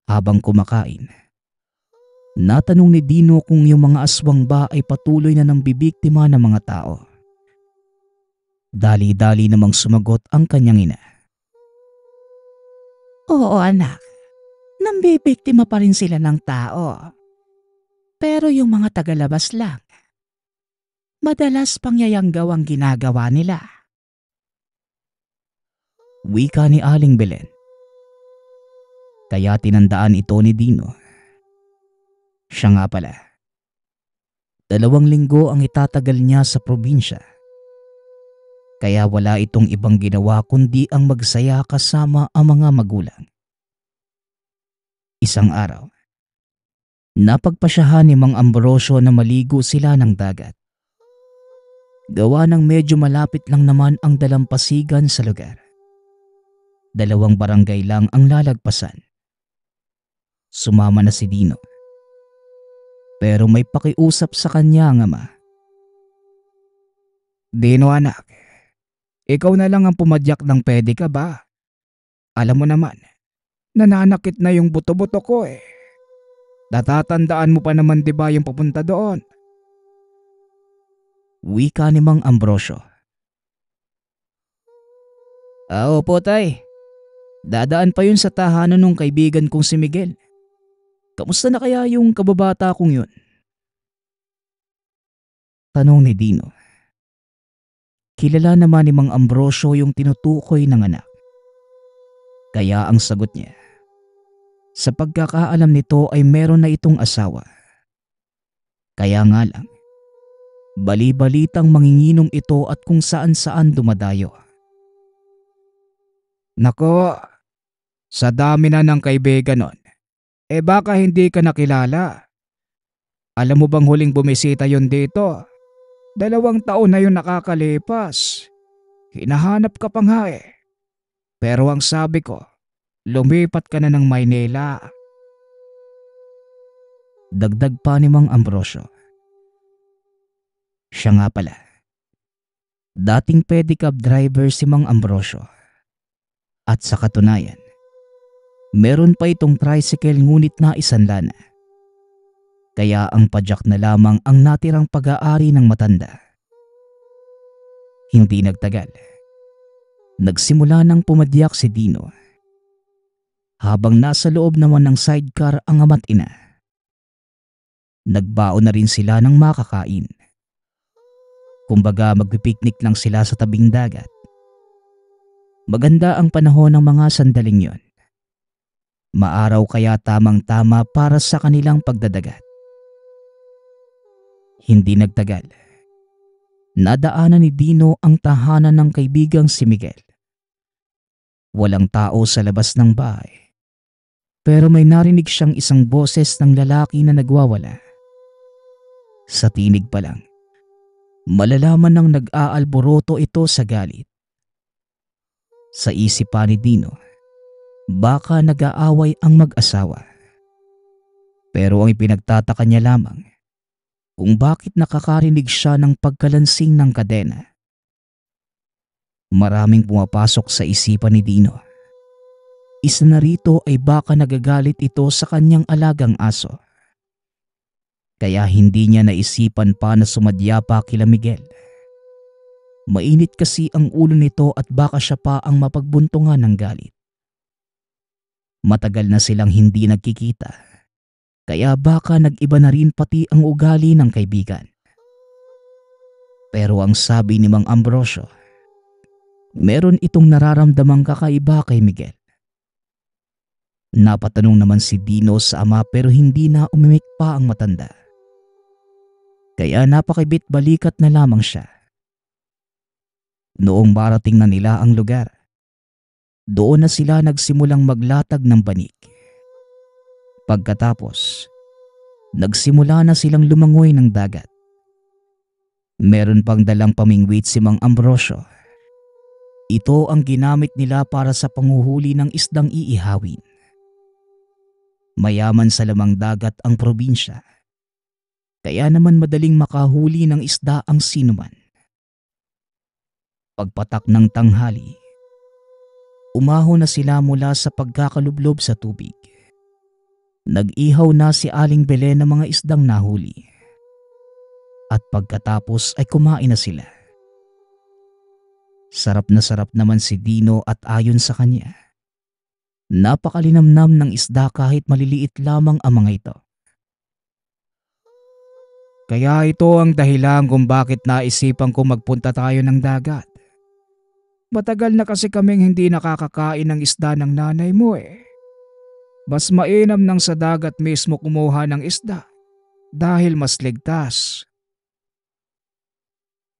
Habang kumakain, natanong ni Dino kung yung mga aswang ba ay patuloy na nang bibiktima ng mga tao. Dali-dali namang sumagot ang kanyang ina. Oo anak, nambibiktima pa rin sila ng tao. Pero yung mga tagalabas lang, madalas pangyayanggaw ang ginagawa nila. Wika ni Aling Belen. Kaya tinandaan ito ni Dino. Siya nga pala, 2 linggo ang itatagal niya sa probinsya. Kaya wala itong ibang ginawa kundi ang magsaya kasama ang mga magulang. Isang araw, napagpasyahan ni Mang Ambrosio na maligo sila ng dagat. Gawa ng medyo malapit lang naman ang dalampasigan sa lugar. 2 barangay lang ang lalagpasan. Sumama na si Dino. Pero may pakiusap sa kanya ang ama. Dino anak, ikaw na lang ang pumadyak ng pwede ka ba? Alam mo naman, nananakit na yung buto-buto ko eh. Natatandaan mo pa naman 'di ba yung papunta doon? Wika ni Mang Ambrosio. Opo tay. Dadaan pa yun sa tahanan ng kaibigan kong si Miguel. Kamusta na kaya yung kababata kong yun? Tanong ni Dino. Kilala naman ni Mang Ambrosio yung tinutukoy ng anak. Kaya ang sagot niya, sa pagkakaalam nito ay meron na itong asawa. Kaya nga lang, bali-balitang manginginom ito at kung saan-saan dumadayo. Nako, sa dami na ng kaibigan nun, baka hindi ka nakilala. Alam mo bang huling bumisita yon dito? 2 taon na yun nakakalipas. Hinahanap ka pa nga eh. Pero ang sabi ko, lumipat ka na ng Maynila. Dagdag pa ni Mang Ambrosio. Siya nga pala. Dating pedicab driver si Mang Ambrosio. At sa katunayan, meron pa itong tricycle ngunit naisanla na. Kaya ang padyak na lamang ang natirang pag-aari ng matanda. Hindi nagtagal. Nagsimula nang pumadyak si Dino. Habang nasa loob naman ng sidecar ang ama't ina. Nagbaon na rin sila ng makakain. Kumbaga magpipiknik lang sila sa tabing dagat. Maganda ang panahon ng mga sandaling yon. Maaraw kaya tamang-tama para sa kanilang pagdadagat. Hindi nagtagal. Nadaanan ni Dino ang tahanan ng kaibigang si Miguel. Walang tao sa labas ng bahay. Pero may narinig siyang isang boses ng lalaki na nagwawala. Sa tinig pa lang, malalaman ng nag-aalboroto ito sa galit. Sa isip pa ni Dino, baka nag-aaway ang mag-asawa. Pero ang ipinagtataka niya lamang, kung bakit nakakarinig siya ng pagkalansing ng kadena. Maraming pumapasok sa isipan ni Dino. Isa na rito ay baka nagagalit ito sa kanyang alagang aso. Kaya hindi niya naisipan pa na sumadya pa kila Miguel. Mainit kasi ang ulo nito at baka siya pa ang mapagbuntungan ng galit. Matagal na silang hindi nagkikita. Kaya baka nag-iba na rin pati ang ugali ng kaibigan. Pero ang sabi ni Mang Ambrosio, meron itong nararamdamang kakaiba kay Miguel. Napatanong naman si Dino sa ama pero hindi na umimik pa ang matanda. Kaya napakibit balikat na lamang siya. Noong marating na nila ang lugar, doon na sila nagsimulang maglatag ng banig. Pagkatapos, nagsimula na silang lumangoy ng dagat. Meron pang dalang pamingwit si Mang Ambrosio. Ito ang ginamit nila para sa panghuhuli ng isdang iihawin. Mayaman sa lamang dagat ang probinsya. Kaya naman madaling makahuli ng isda ang sinuman. Pagpatak ng tanghali, umahon na sila mula sa pagkakalublob sa tubig. Nag-ihaw na si Aling Belen ng mga isdang nahuli. At pagkatapos ay kumain na sila. Sarap naman si Dino at ayon sa kanya, napakalinamnam ng isda kahit maliliit lamang ang mga ito. Kaya ito ang dahilan kung bakit naisipan ko magpunta tayo ng dagat. Matagal na kasi kaming hindi nakakakain ng isda ng nanay mo eh. Mas mainam nang sa dagat mismo kumuha ng isda dahil mas ligtas.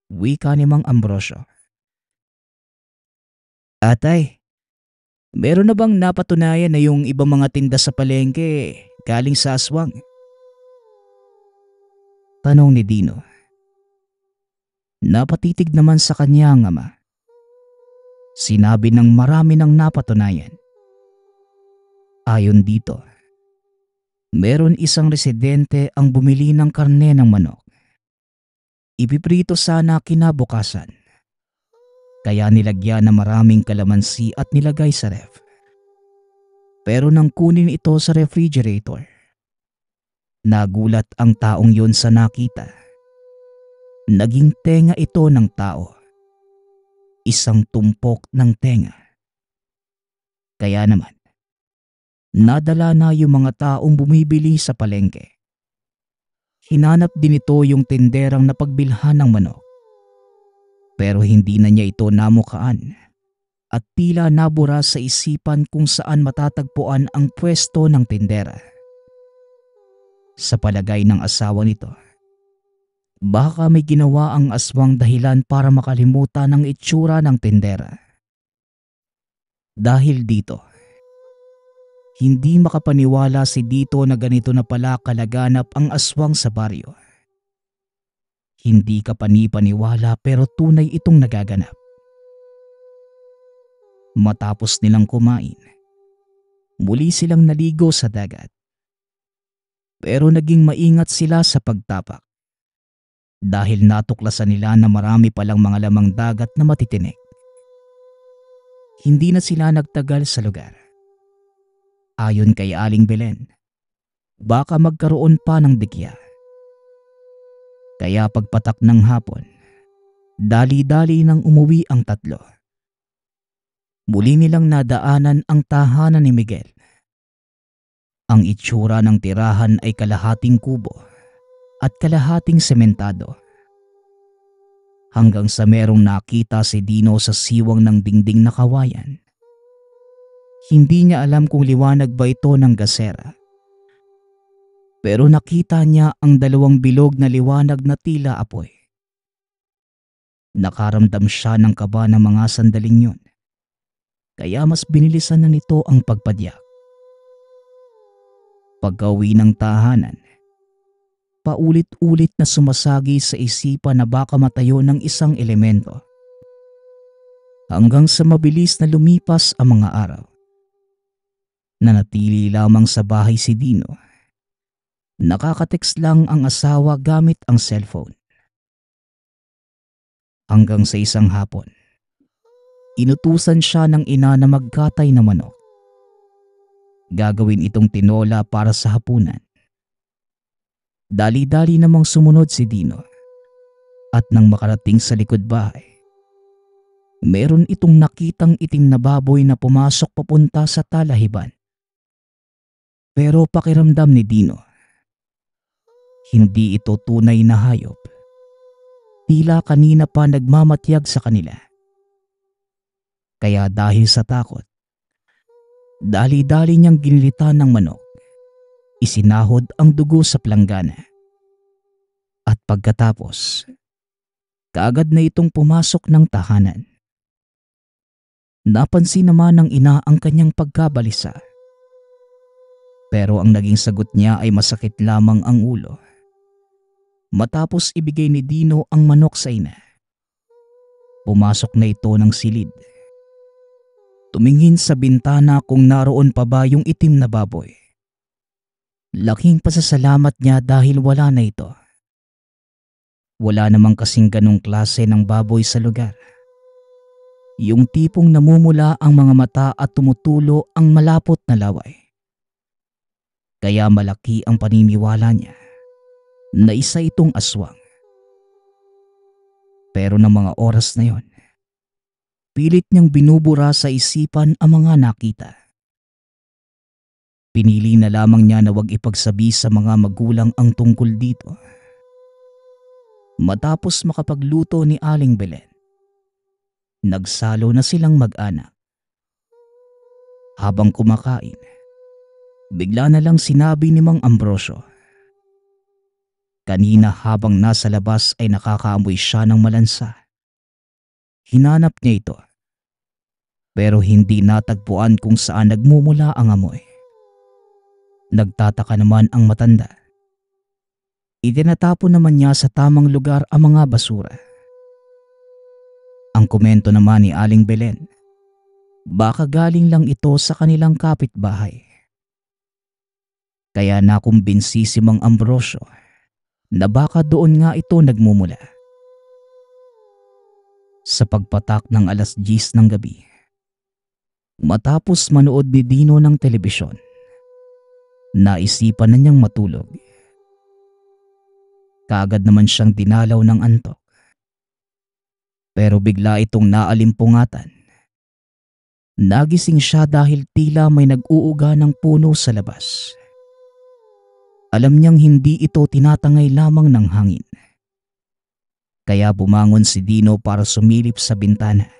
Wika ni Mang Ambrosio. Atay, meron na bang napatunayan na yung ibang mga tinda sa palengke galing sa aswang? Tanong ni Dino. Napatitig naman sa kanya ang ama. Sinabi ng marami ng napatunayan. Ayon dito, meron isang residente ang bumili ng karne ng manok. Ipiprito sana kinabukasan. Kaya nilagyan ng maraming kalamansi at nilagay sa ref. Pero nang kunin ito sa refrigerator, nagulat ang taong yun sa nakita. Naging tenga ito ng tao. Isang tumpok ng tenga. Kaya naman, nadala na yung mga taong bumibili sa palengke. Hinanap din ito yung tinderang napagbilhan ng manok. Pero hindi na niya ito namukaan at tila nabura sa isipan kung saan matatagpuan ang pwesto ng tindera. Sa palagay ng asawa nito, baka may ginawa ang aswang dahilan para makalimutan ang itsura ng tindera. Dahil dito, hindi makapaniwala si Dito na ganito na pala kalaganap ang aswang sa baryo. Hindi ka panipaniwala pero tunay itong nagaganap. Matapos nilang kumain, muli silang naligo sa dagat. Pero naging maingat sila sa pagtapak. Dahil natuklasan nila na marami palang mga lamang dagat na matitinik. Hindi na sila nagtagal sa lugar. Ayon kay Aling Belen, baka magkaroon pa ng dikya. Kaya pagpatak ng hapon, dali-dali nang umuwi ang tatlo. Muli nilang nadaanan ang tahanan ni Miguel. Ang itsura ng tirahan ay kalahating kubo at kalahating sementado. Hanggang sa merong nakita si Dino sa siwang ng dingding na kawayan. Hindi niya alam kung liwanag ba ito ng gasera. Pero nakita niya ang dalawang bilog na liwanag na tila apoy. Nakaramdam siya ng kaba ng mga sandaling yun. Kaya mas binilisan na nito ang pagpadyak. Pagka-uwi ng tahanan, paulit-ulit na sumasagi sa isipan na baka matayo ng isang elemento. Hanggang sa mabilis na lumipas ang mga araw. Nanatili lamang sa bahay si Dino. Nakaka-text lang ang asawa gamit ang cellphone. Hanggang sa isang hapon, inutusan siya ng ina na magkatay ng manok. Gagawin itong tinola para sa hapunan. Dali-dali namang sumunod si Dino. At nang makarating sa likod bahay, meron itong nakitang itim na baboy na pumasok papunta sa talahiban. Pero pakiramdam ni Dino, hindi ito tunay na hayop. Tila kanina pa nagmamatyag sa kanila. Kaya dahil sa takot, dali-dali niyang ginilitan ng manok. Isinahod ang dugo sa planggana. At pagkatapos, kaagad na itong pumasok ng tahanan. Napansin naman ng ina ang kanyang pagkabalisa. Pero ang naging sagot niya ay masakit lamang ang ulo. Matapos ibigay ni Dino ang manok sa ina, pumasok na ito ng silid. Tumingin sa bintana kung naroon pa ba yung itim na baboy. Laking pasasalamat niya dahil wala na ito. Wala namang kasing ganong klase ng baboy sa lugar. Yung tipong namumula ang mga mata at tumutulo ang malapot na laway. Kaya malaki ang paniniwala niya na isa itong aswang. Pero ng mga oras na yon, pilit niyang binubura sa isipan ang mga nakita. Pinili na lamang niya na wag ipagsabi sa mga magulang ang tungkol dito. Matapos makapagluto ni Aling Belen, nagsalo na silang mag-anak. Habang kumakain, bigla na lang sinabi ni Mang Ambrosio. Kanina habang nasa labas ay nakakaamoy siya ng malansa. Hinanap niya ito. Pero hindi natagpuan kung saan nagmumula ang amoy. Nagtataka naman ang matanda. Itinatapon naman niya sa tamang lugar ang mga basura. Ang komento naman ni Aling Belen Baka galing lang ito sa kanilang kapitbahay. Kaya nakumbinsi si Mang Ambrosio na baka doon nga ito nagmumula. Sa pagpatak ng 10:00 ng gabi, matapos manood ni Dino ng telebisyon, naisipan na niyang matulog. Kaagad naman siyang dinalaw ng antok. Pero bigla itong naalimpungatan. Nagising siya dahil tila may nag-uuga ng puno sa labas. Alam niyang hindi ito tinatangay lamang ng hangin. Kaya bumangon si Dino para sumilip sa bintana.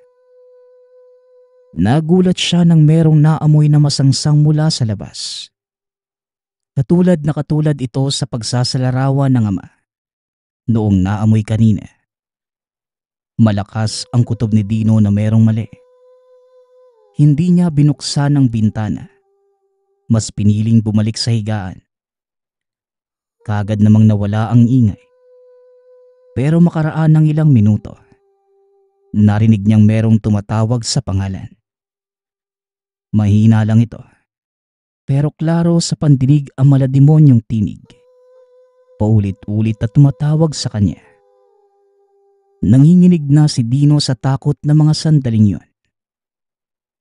Nagulat siya nang merong naamoy na masangsang mula sa labas. Katulad ito sa pagsasalarawan ng ama noong naamoy kanina. Malakas ang kutob ni Dino na merong mali. Hindi niya binuksan ang bintana. Mas piniling bumalik sa higaan. Kaagad namang nawala ang ingay. Pero makaraan ng ilang minuto, narinig niyang merong tumatawag sa pangalan. Mahina lang ito, pero klaro sa pandinig ang malademonyong tinig. Paulit-ulit na tumatawag sa kanya. Nanginginig na si Dino sa takot na mga sandaling yun.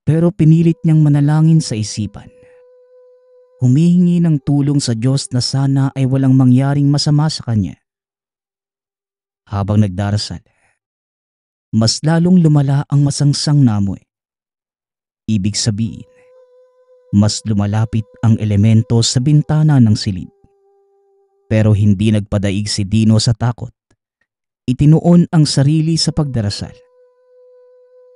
Pero pinilit niyang manalangin sa isipan. Humihingi ng tulong sa Diyos na sana ay walang mangyaring masama sa kanya. Habang nagdarasal, mas lalong lumala ang masangsang na amoy. Ibig sabihin, mas lumalapit ang elemento sa bintana ng silid. Pero hindi nagpadaig si Dino sa takot. Itinuon ang sarili sa pagdarasal.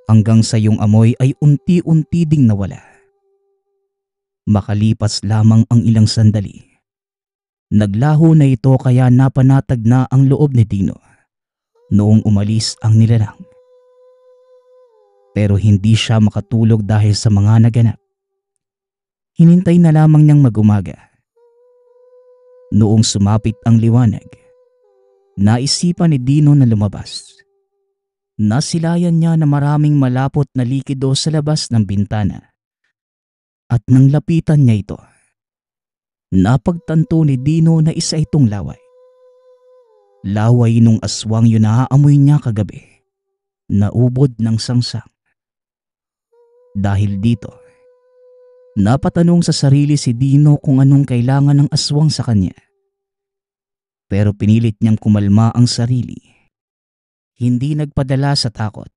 Hanggang sa yung amoy ay unti-unti ding nawala. Makalipas lamang ang ilang sandali, naglaho na ito kaya napanatag na ang loob ni Dino noong umalis ang nilalang. Pero hindi siya makatulog dahil sa mga naganap. Hinintay na lamang niyang mag-umaga. Noong sumapit ang liwanag, naisipan ni Dino na lumabas. Nasilayan niya na maraming malapot na likido sa labas ng bintana. At nang lapitan niya ito, napagtanto ni Dino na isa itong laway. Laway nung aswang yun na aamoy niya kagabi, naubod ng sangsang. Dahil dito, napatanong sa sarili si Dino kung anong kailangan ng aswang sa kanya. Pero pinilit niyang kumalma ang sarili. Hindi nagpadala sa takot.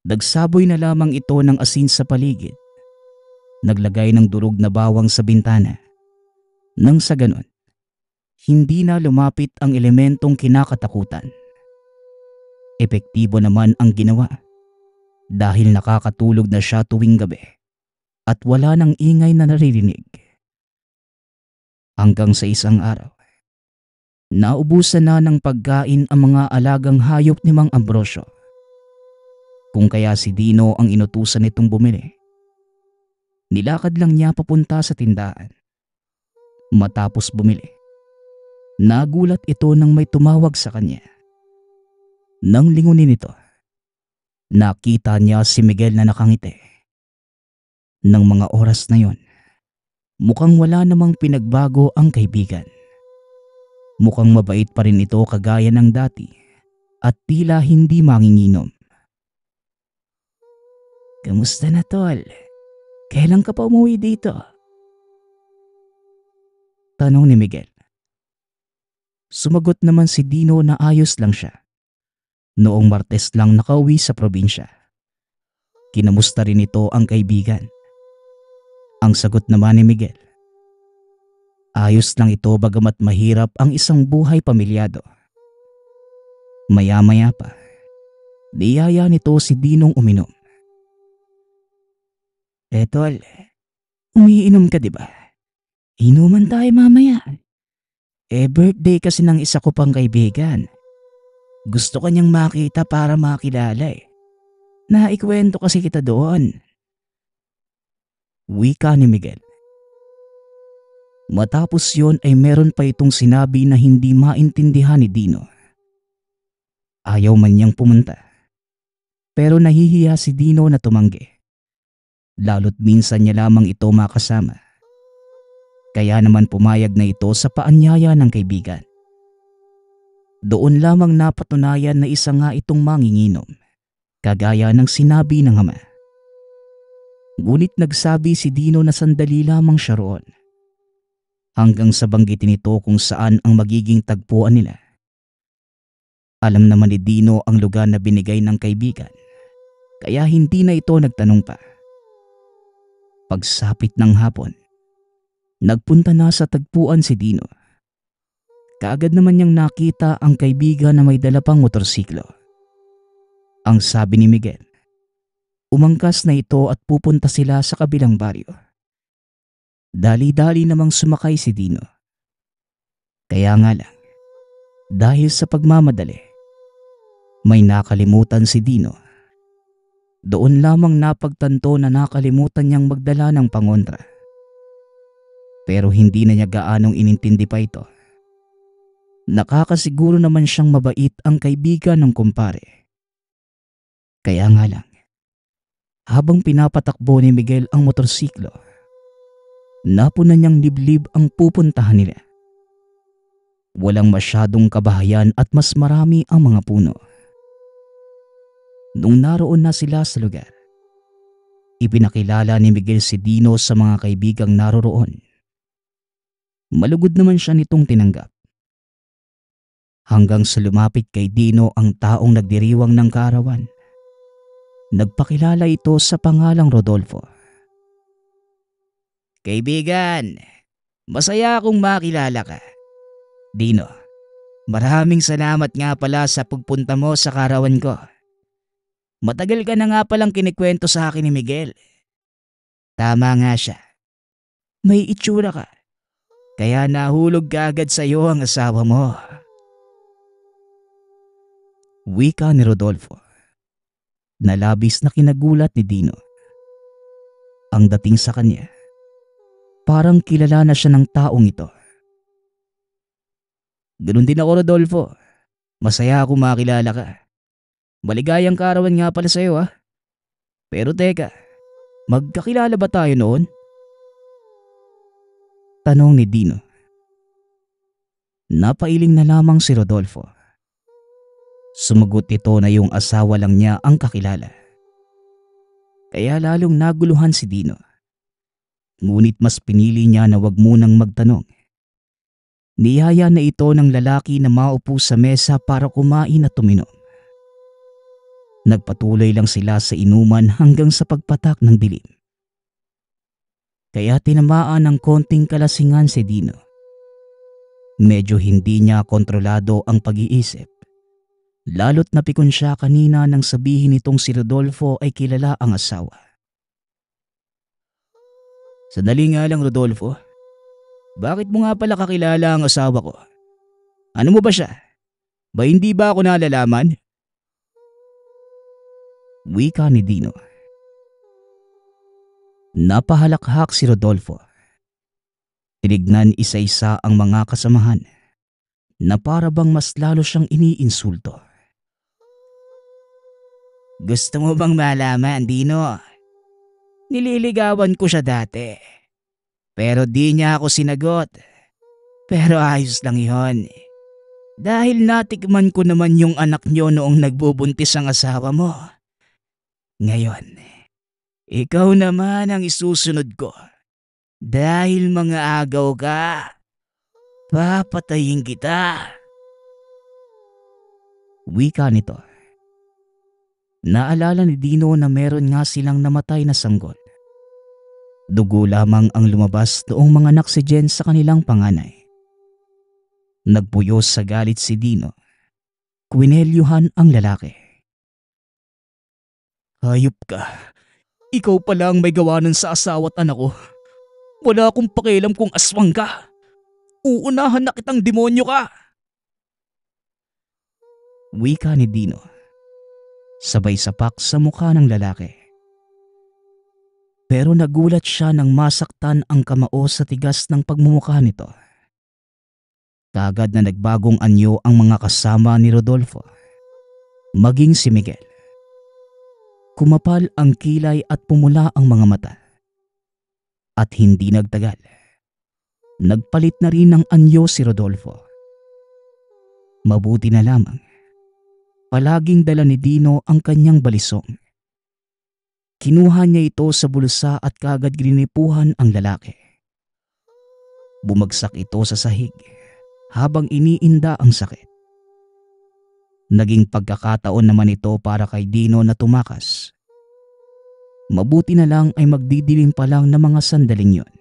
Nagsaboy na lamang ito ng asin sa paligid. Naglagay ng durog na bawang sa bintana. Nang sa ganon, hindi na lumapit ang elementong kinakatakutan. Epektibo naman ang ginawa dahil nakakatulog na siya tuwing gabi at wala nang ingay na naririnig. Hanggang sa isang araw, naubusan na ng pagkain ang mga alagang hayop ni Mang Ambrosio. Kung kaya si Dino ang inutusan nitong bumili. Nilakad lang niya papunta sa tindahan. Matapos bumili, nagulat ito nang may tumawag sa kanya. Nang lingunin ito, nakita niya si Miguel na nakangiti. Nang mga oras na yon, mukhang wala namang pinagbago ang kaibigan. Mukhang mabait pa rin ito kagaya ng dati at tila hindi manginginom. Kamusta na, tol? Kailan ka pa umuwi dito? Tanong ni Miguel. Sumagot naman si Dino na ayos lang siya. Noong Martes lang nakauwi sa probinsya. Kinamusta rin ito ang kaibigan. Ang sagot naman ni Miguel, ayos lang ito bagamat mahirap ang isang buhay pamilyado. Maya-maya pa, niyaya nito si Dinong uminom. Tol, umiinom ka diba? Inuman tayo mamaya. Birthday kasi ng isa ko pang kaibigan. Gusto kanyang makita para makilala eh. Naikwento kasi kita doon. Wika ni Miguel. Matapos yon ay meron pa itong sinabi na hindi maintindihan ni Dino. Ayaw man niyang pumunta. Pero nahihiya si Dino na tumanggi. lalo't minsan niya lamang ito makasama. Kaya naman pumayag na ito sa paanyaya ng kaibigan. Doon lamang napatunayan na isa nga itong manginginom, kagaya ng sinabi ng ama. Ngunit nagsabi si Dino na sandali lamang siya roon, hanggang sa banggitin ito kung saan ang magiging tagpuan nila. Alam naman ni Dino ang lugar na binigay ng kaibigan, kaya hindi na ito nagtanong pa. Pagsapit ng hapon, nagpunta na sa tagpuan si Dino. Kaagad naman niyang nakita ang kaibigan na may dala pang motorsiklo. Ang sabi ni Miguel, umangkas na ito at pupunta sila sa kabilang baryo. Dali-dali namang sumakay si Dino. Kaya nga lang, dahil sa pagmamadali, may nakalimutan si Dino. Doon lamang napagtanto na nakalimutan niyang magdala ng pangontra. Pero hindi na niya gaanong inintindi pa ito. Nakakasiguro naman siyang mabait ang kaibigan ng kumpare. Kaya nga lang, habang pinapatakbo ni Miguel ang motorsiklo, napunan niyang liblib ang pupuntahan nila. Walang masyadong kabahayan at mas marami ang mga puno. Nung naroon na sila sa lugar, ipinakilala ni Miguel si Dino sa mga kaibigang naroroon. Malugod naman siya nitong tinanggap. Hanggang sa lumapit kay Dino ang taong nagdiriwang ng kaarawan. Nagpakilala ito sa pangalang Rodolfo. Kaibigan, masaya akong makilala ka. Dino, maraming salamat nga pala sa pagpunta mo sa kaarawan ko. Matagal ka na nga palang kinikwento sa akin ni Miguel. Tama nga siya. May itsura ka. Kaya nahulog ka agad sa iyo ang asawa mo. Wika ni Rodolfo, na labis na kinagulat ni Dino. Ang dating sa kanya, parang kilala na siya ng taong ito. Ganun din ako, Rodolfo. Masaya ako makilala ka. Maligayang kaarawan nga pala sa iyo, ha. Pero teka, magkakilala ba tayo noon? Tanong ni Dino. Napailing na lamang si Rodolfo. Sumagot ito na yung asawa lang niya ang kakilala. Kaya lalong naguluhan si Dino. Ngunit mas pinili niya na wag munang magtanong. Niyaya na ito ng lalaki na maupo sa mesa para kumain at tuminom. Nagpatuloy lang sila sa inuman hanggang sa pagpatak ng dilim. Kaya tinamaan ng konting kalasingan si Dino. Medyo hindi niya kontrolado ang pag-iisip. Lalo't napikon siya kanina nang sabihin nitong si Rodolfo ay kilala ang asawa. Sandali nga lang, Rodolfo. Bakit mo nga pala kakilala ang asawa ko? Ano mo ba siya? Ba hindi ba ako nalalaman? Wika ni Dino. Napahalakhak si Rodolfo. Tinignan isa-isa ang mga kasamahan na para bang mas lalo siyang iniinsulto. Gusto mo bang malaman, Dino? Nililigawan ko siya dati. Pero di niya ako sinagot. Pero ayos lang yon. Dahil natikman ko naman yung anak niyo noong nagbubuntis ang asawa mo. Ngayon, ikaw naman ang isusunod ko. Dahil mga agaw ka, papatayin kita. Wika nito. Naalala ni Dino na meron nga silang namatay na sanggol. Dugo lamang ang lumabas noong mga anak si Jen sa kanilang panganay. Nagpuyos sa galit si Dino. Kwinelyuhan ang lalaki. Hayop ka. Ikaw pala ang may gawanan sa asawa at anak ko. Wala akong pakialam kung aswang ka. Uunahan na kitang demonyo ka. Wika ni Dino. Sabay sapak sa mukha ng lalaki. Pero nagulat siya nang masaktan ang kamao sa tigas ng pagmumukha nito. Kaagad na nagbagong anyo ang mga kasama ni Rodolfo. Maging si Miguel. Kumapal ang kilay at pumula ang mga mata. At hindi nagtagal, nagpalit na rin ng anyo si Rodolfo. Mabuti na lamang, palaging dala ni Dino ang kanyang balisong. Kinuha niya ito sa bulsa at kaagad grinipuhan ang lalaki. Bumagsak ito sa sahig habang iniinda ang sakit. Naging pagkakataon naman ito para kay Dino na tumakas. Mabuti na lang ay magdidilim pa lang na mga sandaling yon.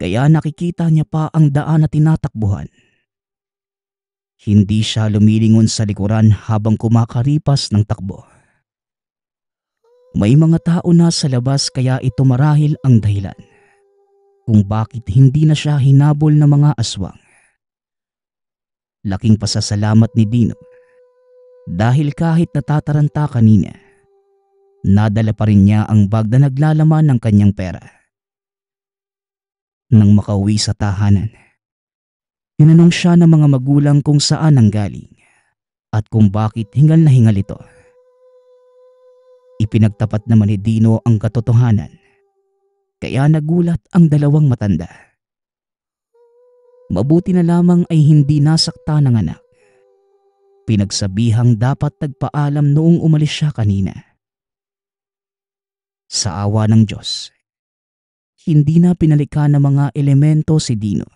Kaya nakikita niya pa ang daan na tinatakbuhan. Hindi siya lumilingon sa likuran habang kumakaripas ng takbo. May mga tao na sa labas kaya ito marahil ang dahilan kung bakit hindi na siya hinabol ng mga aswang. Laking pasasalamat ni Dino dahil kahit natataranta kanina, nadala pa rin niya ang bag na naglalaman ng kanyang pera. Nang makauwi sa tahanan, tinanong siya ng mga magulang kung saan ang galing at kung bakit hingal na hingal ito. Ipinagtapat naman ni Dino ang katotohanan, kaya nagulat ang dalawang matanda. Mabuti na lamang ay hindi nasakta ng anak. Pinagsabihang dapat nagpaalam noong umalis siya kanina. Sa awa ng Diyos, hindi na pinalikan ng mga elemento si Dino.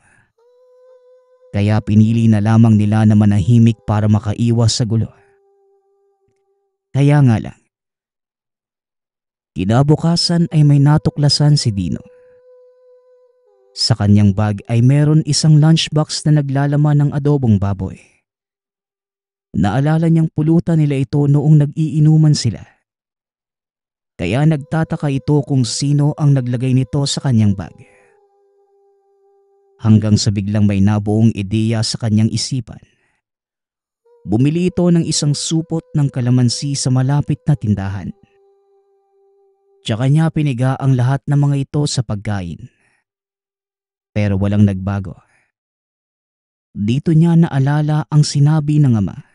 Kaya pinili na lamang nila na manahimik para makaiwas sa gulo. Kaya nga lang, kinabukasan ay may natuklasan si Dino. Sa kanyang bag ay meron isang lunchbox na naglalaman ng adobong baboy. Naalala niyang pulutan nila ito noong nag-iinuman sila. Kaya nagtataka ito kung sino ang naglagay nito sa kanyang bag. Hanggang sa biglang may nabuong ideya sa kanyang isipan. Bumili ito ng isang supot ng kalamansi sa malapit na tindahan. Tsaka niya piniga ang lahat ng mga ito sa pagkain. Pero walang nagbago. Dito niya naalala ang sinabi ng ama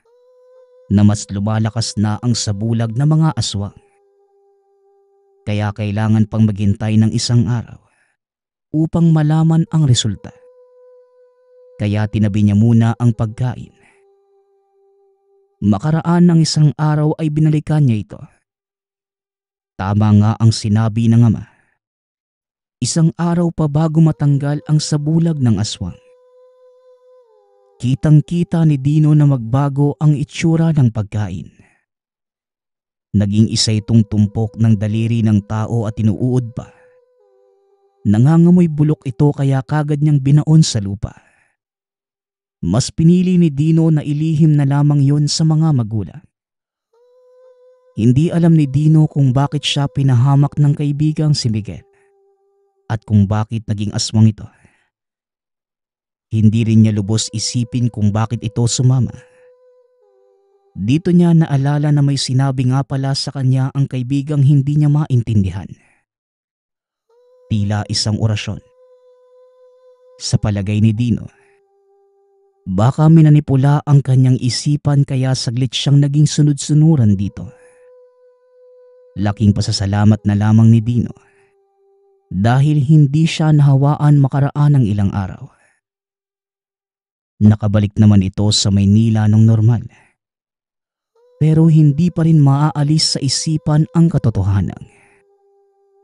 na mas lumalakas na ang sabulag ng mga aswang. Kaya kailangan pang maghintay ng isang araw upang malaman ang resulta. Kaya tinabi niya muna ang pagkain. Makaraan ng isang araw ay binalikan niya ito. Tama nga ang sinabi ng ama. Isang araw pa bago matanggal ang sabulag ng aswang. Kitang-kita ni Dino na magbago ang itsura ng pagkain. Naging isa itong tumpok ng daliri ng tao at inuud pa. Nangangamoy bulok ito kaya kagad niyang binaon sa lupa. Mas pinili ni Dino na ilihim na lamang yon sa mga magulang. Hindi alam ni Dino kung bakit siya pinahamak ng kaibigang si Miguel at kung bakit naging aswang ito. Hindi rin niya lubos isipin kung bakit ito sumama. Dito niya naalala na may sinabi nga pala sa kanya ang kaibigang hindi niya maintindihan. Tila isang orasyon. Sa palagay ni Dino, baka minanipula ang kanyang isipan kaya saglit siyang naging sunod-sunuran dito. Laking pasasalamat na lamang ni Dino dahil hindi siya nahawaan makaraan ng ilang araw. Nakabalik naman ito sa Maynila ng normal. Pero hindi pa rin maaalis sa isipan ang katotohanan.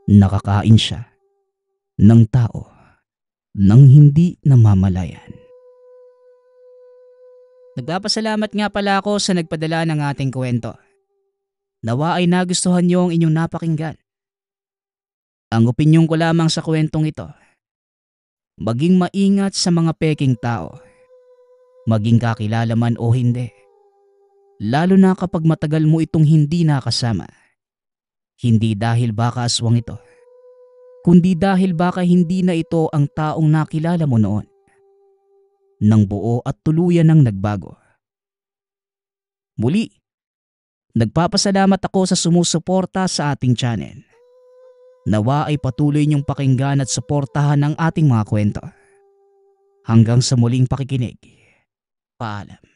Nakakain siya ng tao nang hindi namamalayan. Nagpapasalamat nga pala ako sa nagpadala ng ating kwento. Nawa ay nagustuhan niyo ang inyong napakinggan. Ang opinyon ko lamang sa kwentong ito, maging maingat sa mga peking tao. Maging kakilala man o hindi. Lalo na kapag matagal mo itong hindi nakasama. Hindi dahil baka aswang ito, kundi dahil baka hindi na ito ang taong nakilala mo noon. Nang buo at tuluyan ng nagbago. Muli, nagpapasalamat ako sa sumusuporta sa ating channel. Nawa ay patuloy niyong pakinggan at suportahan ang ating mga kwento. Hanggang sa muling pakikinig. Paalam.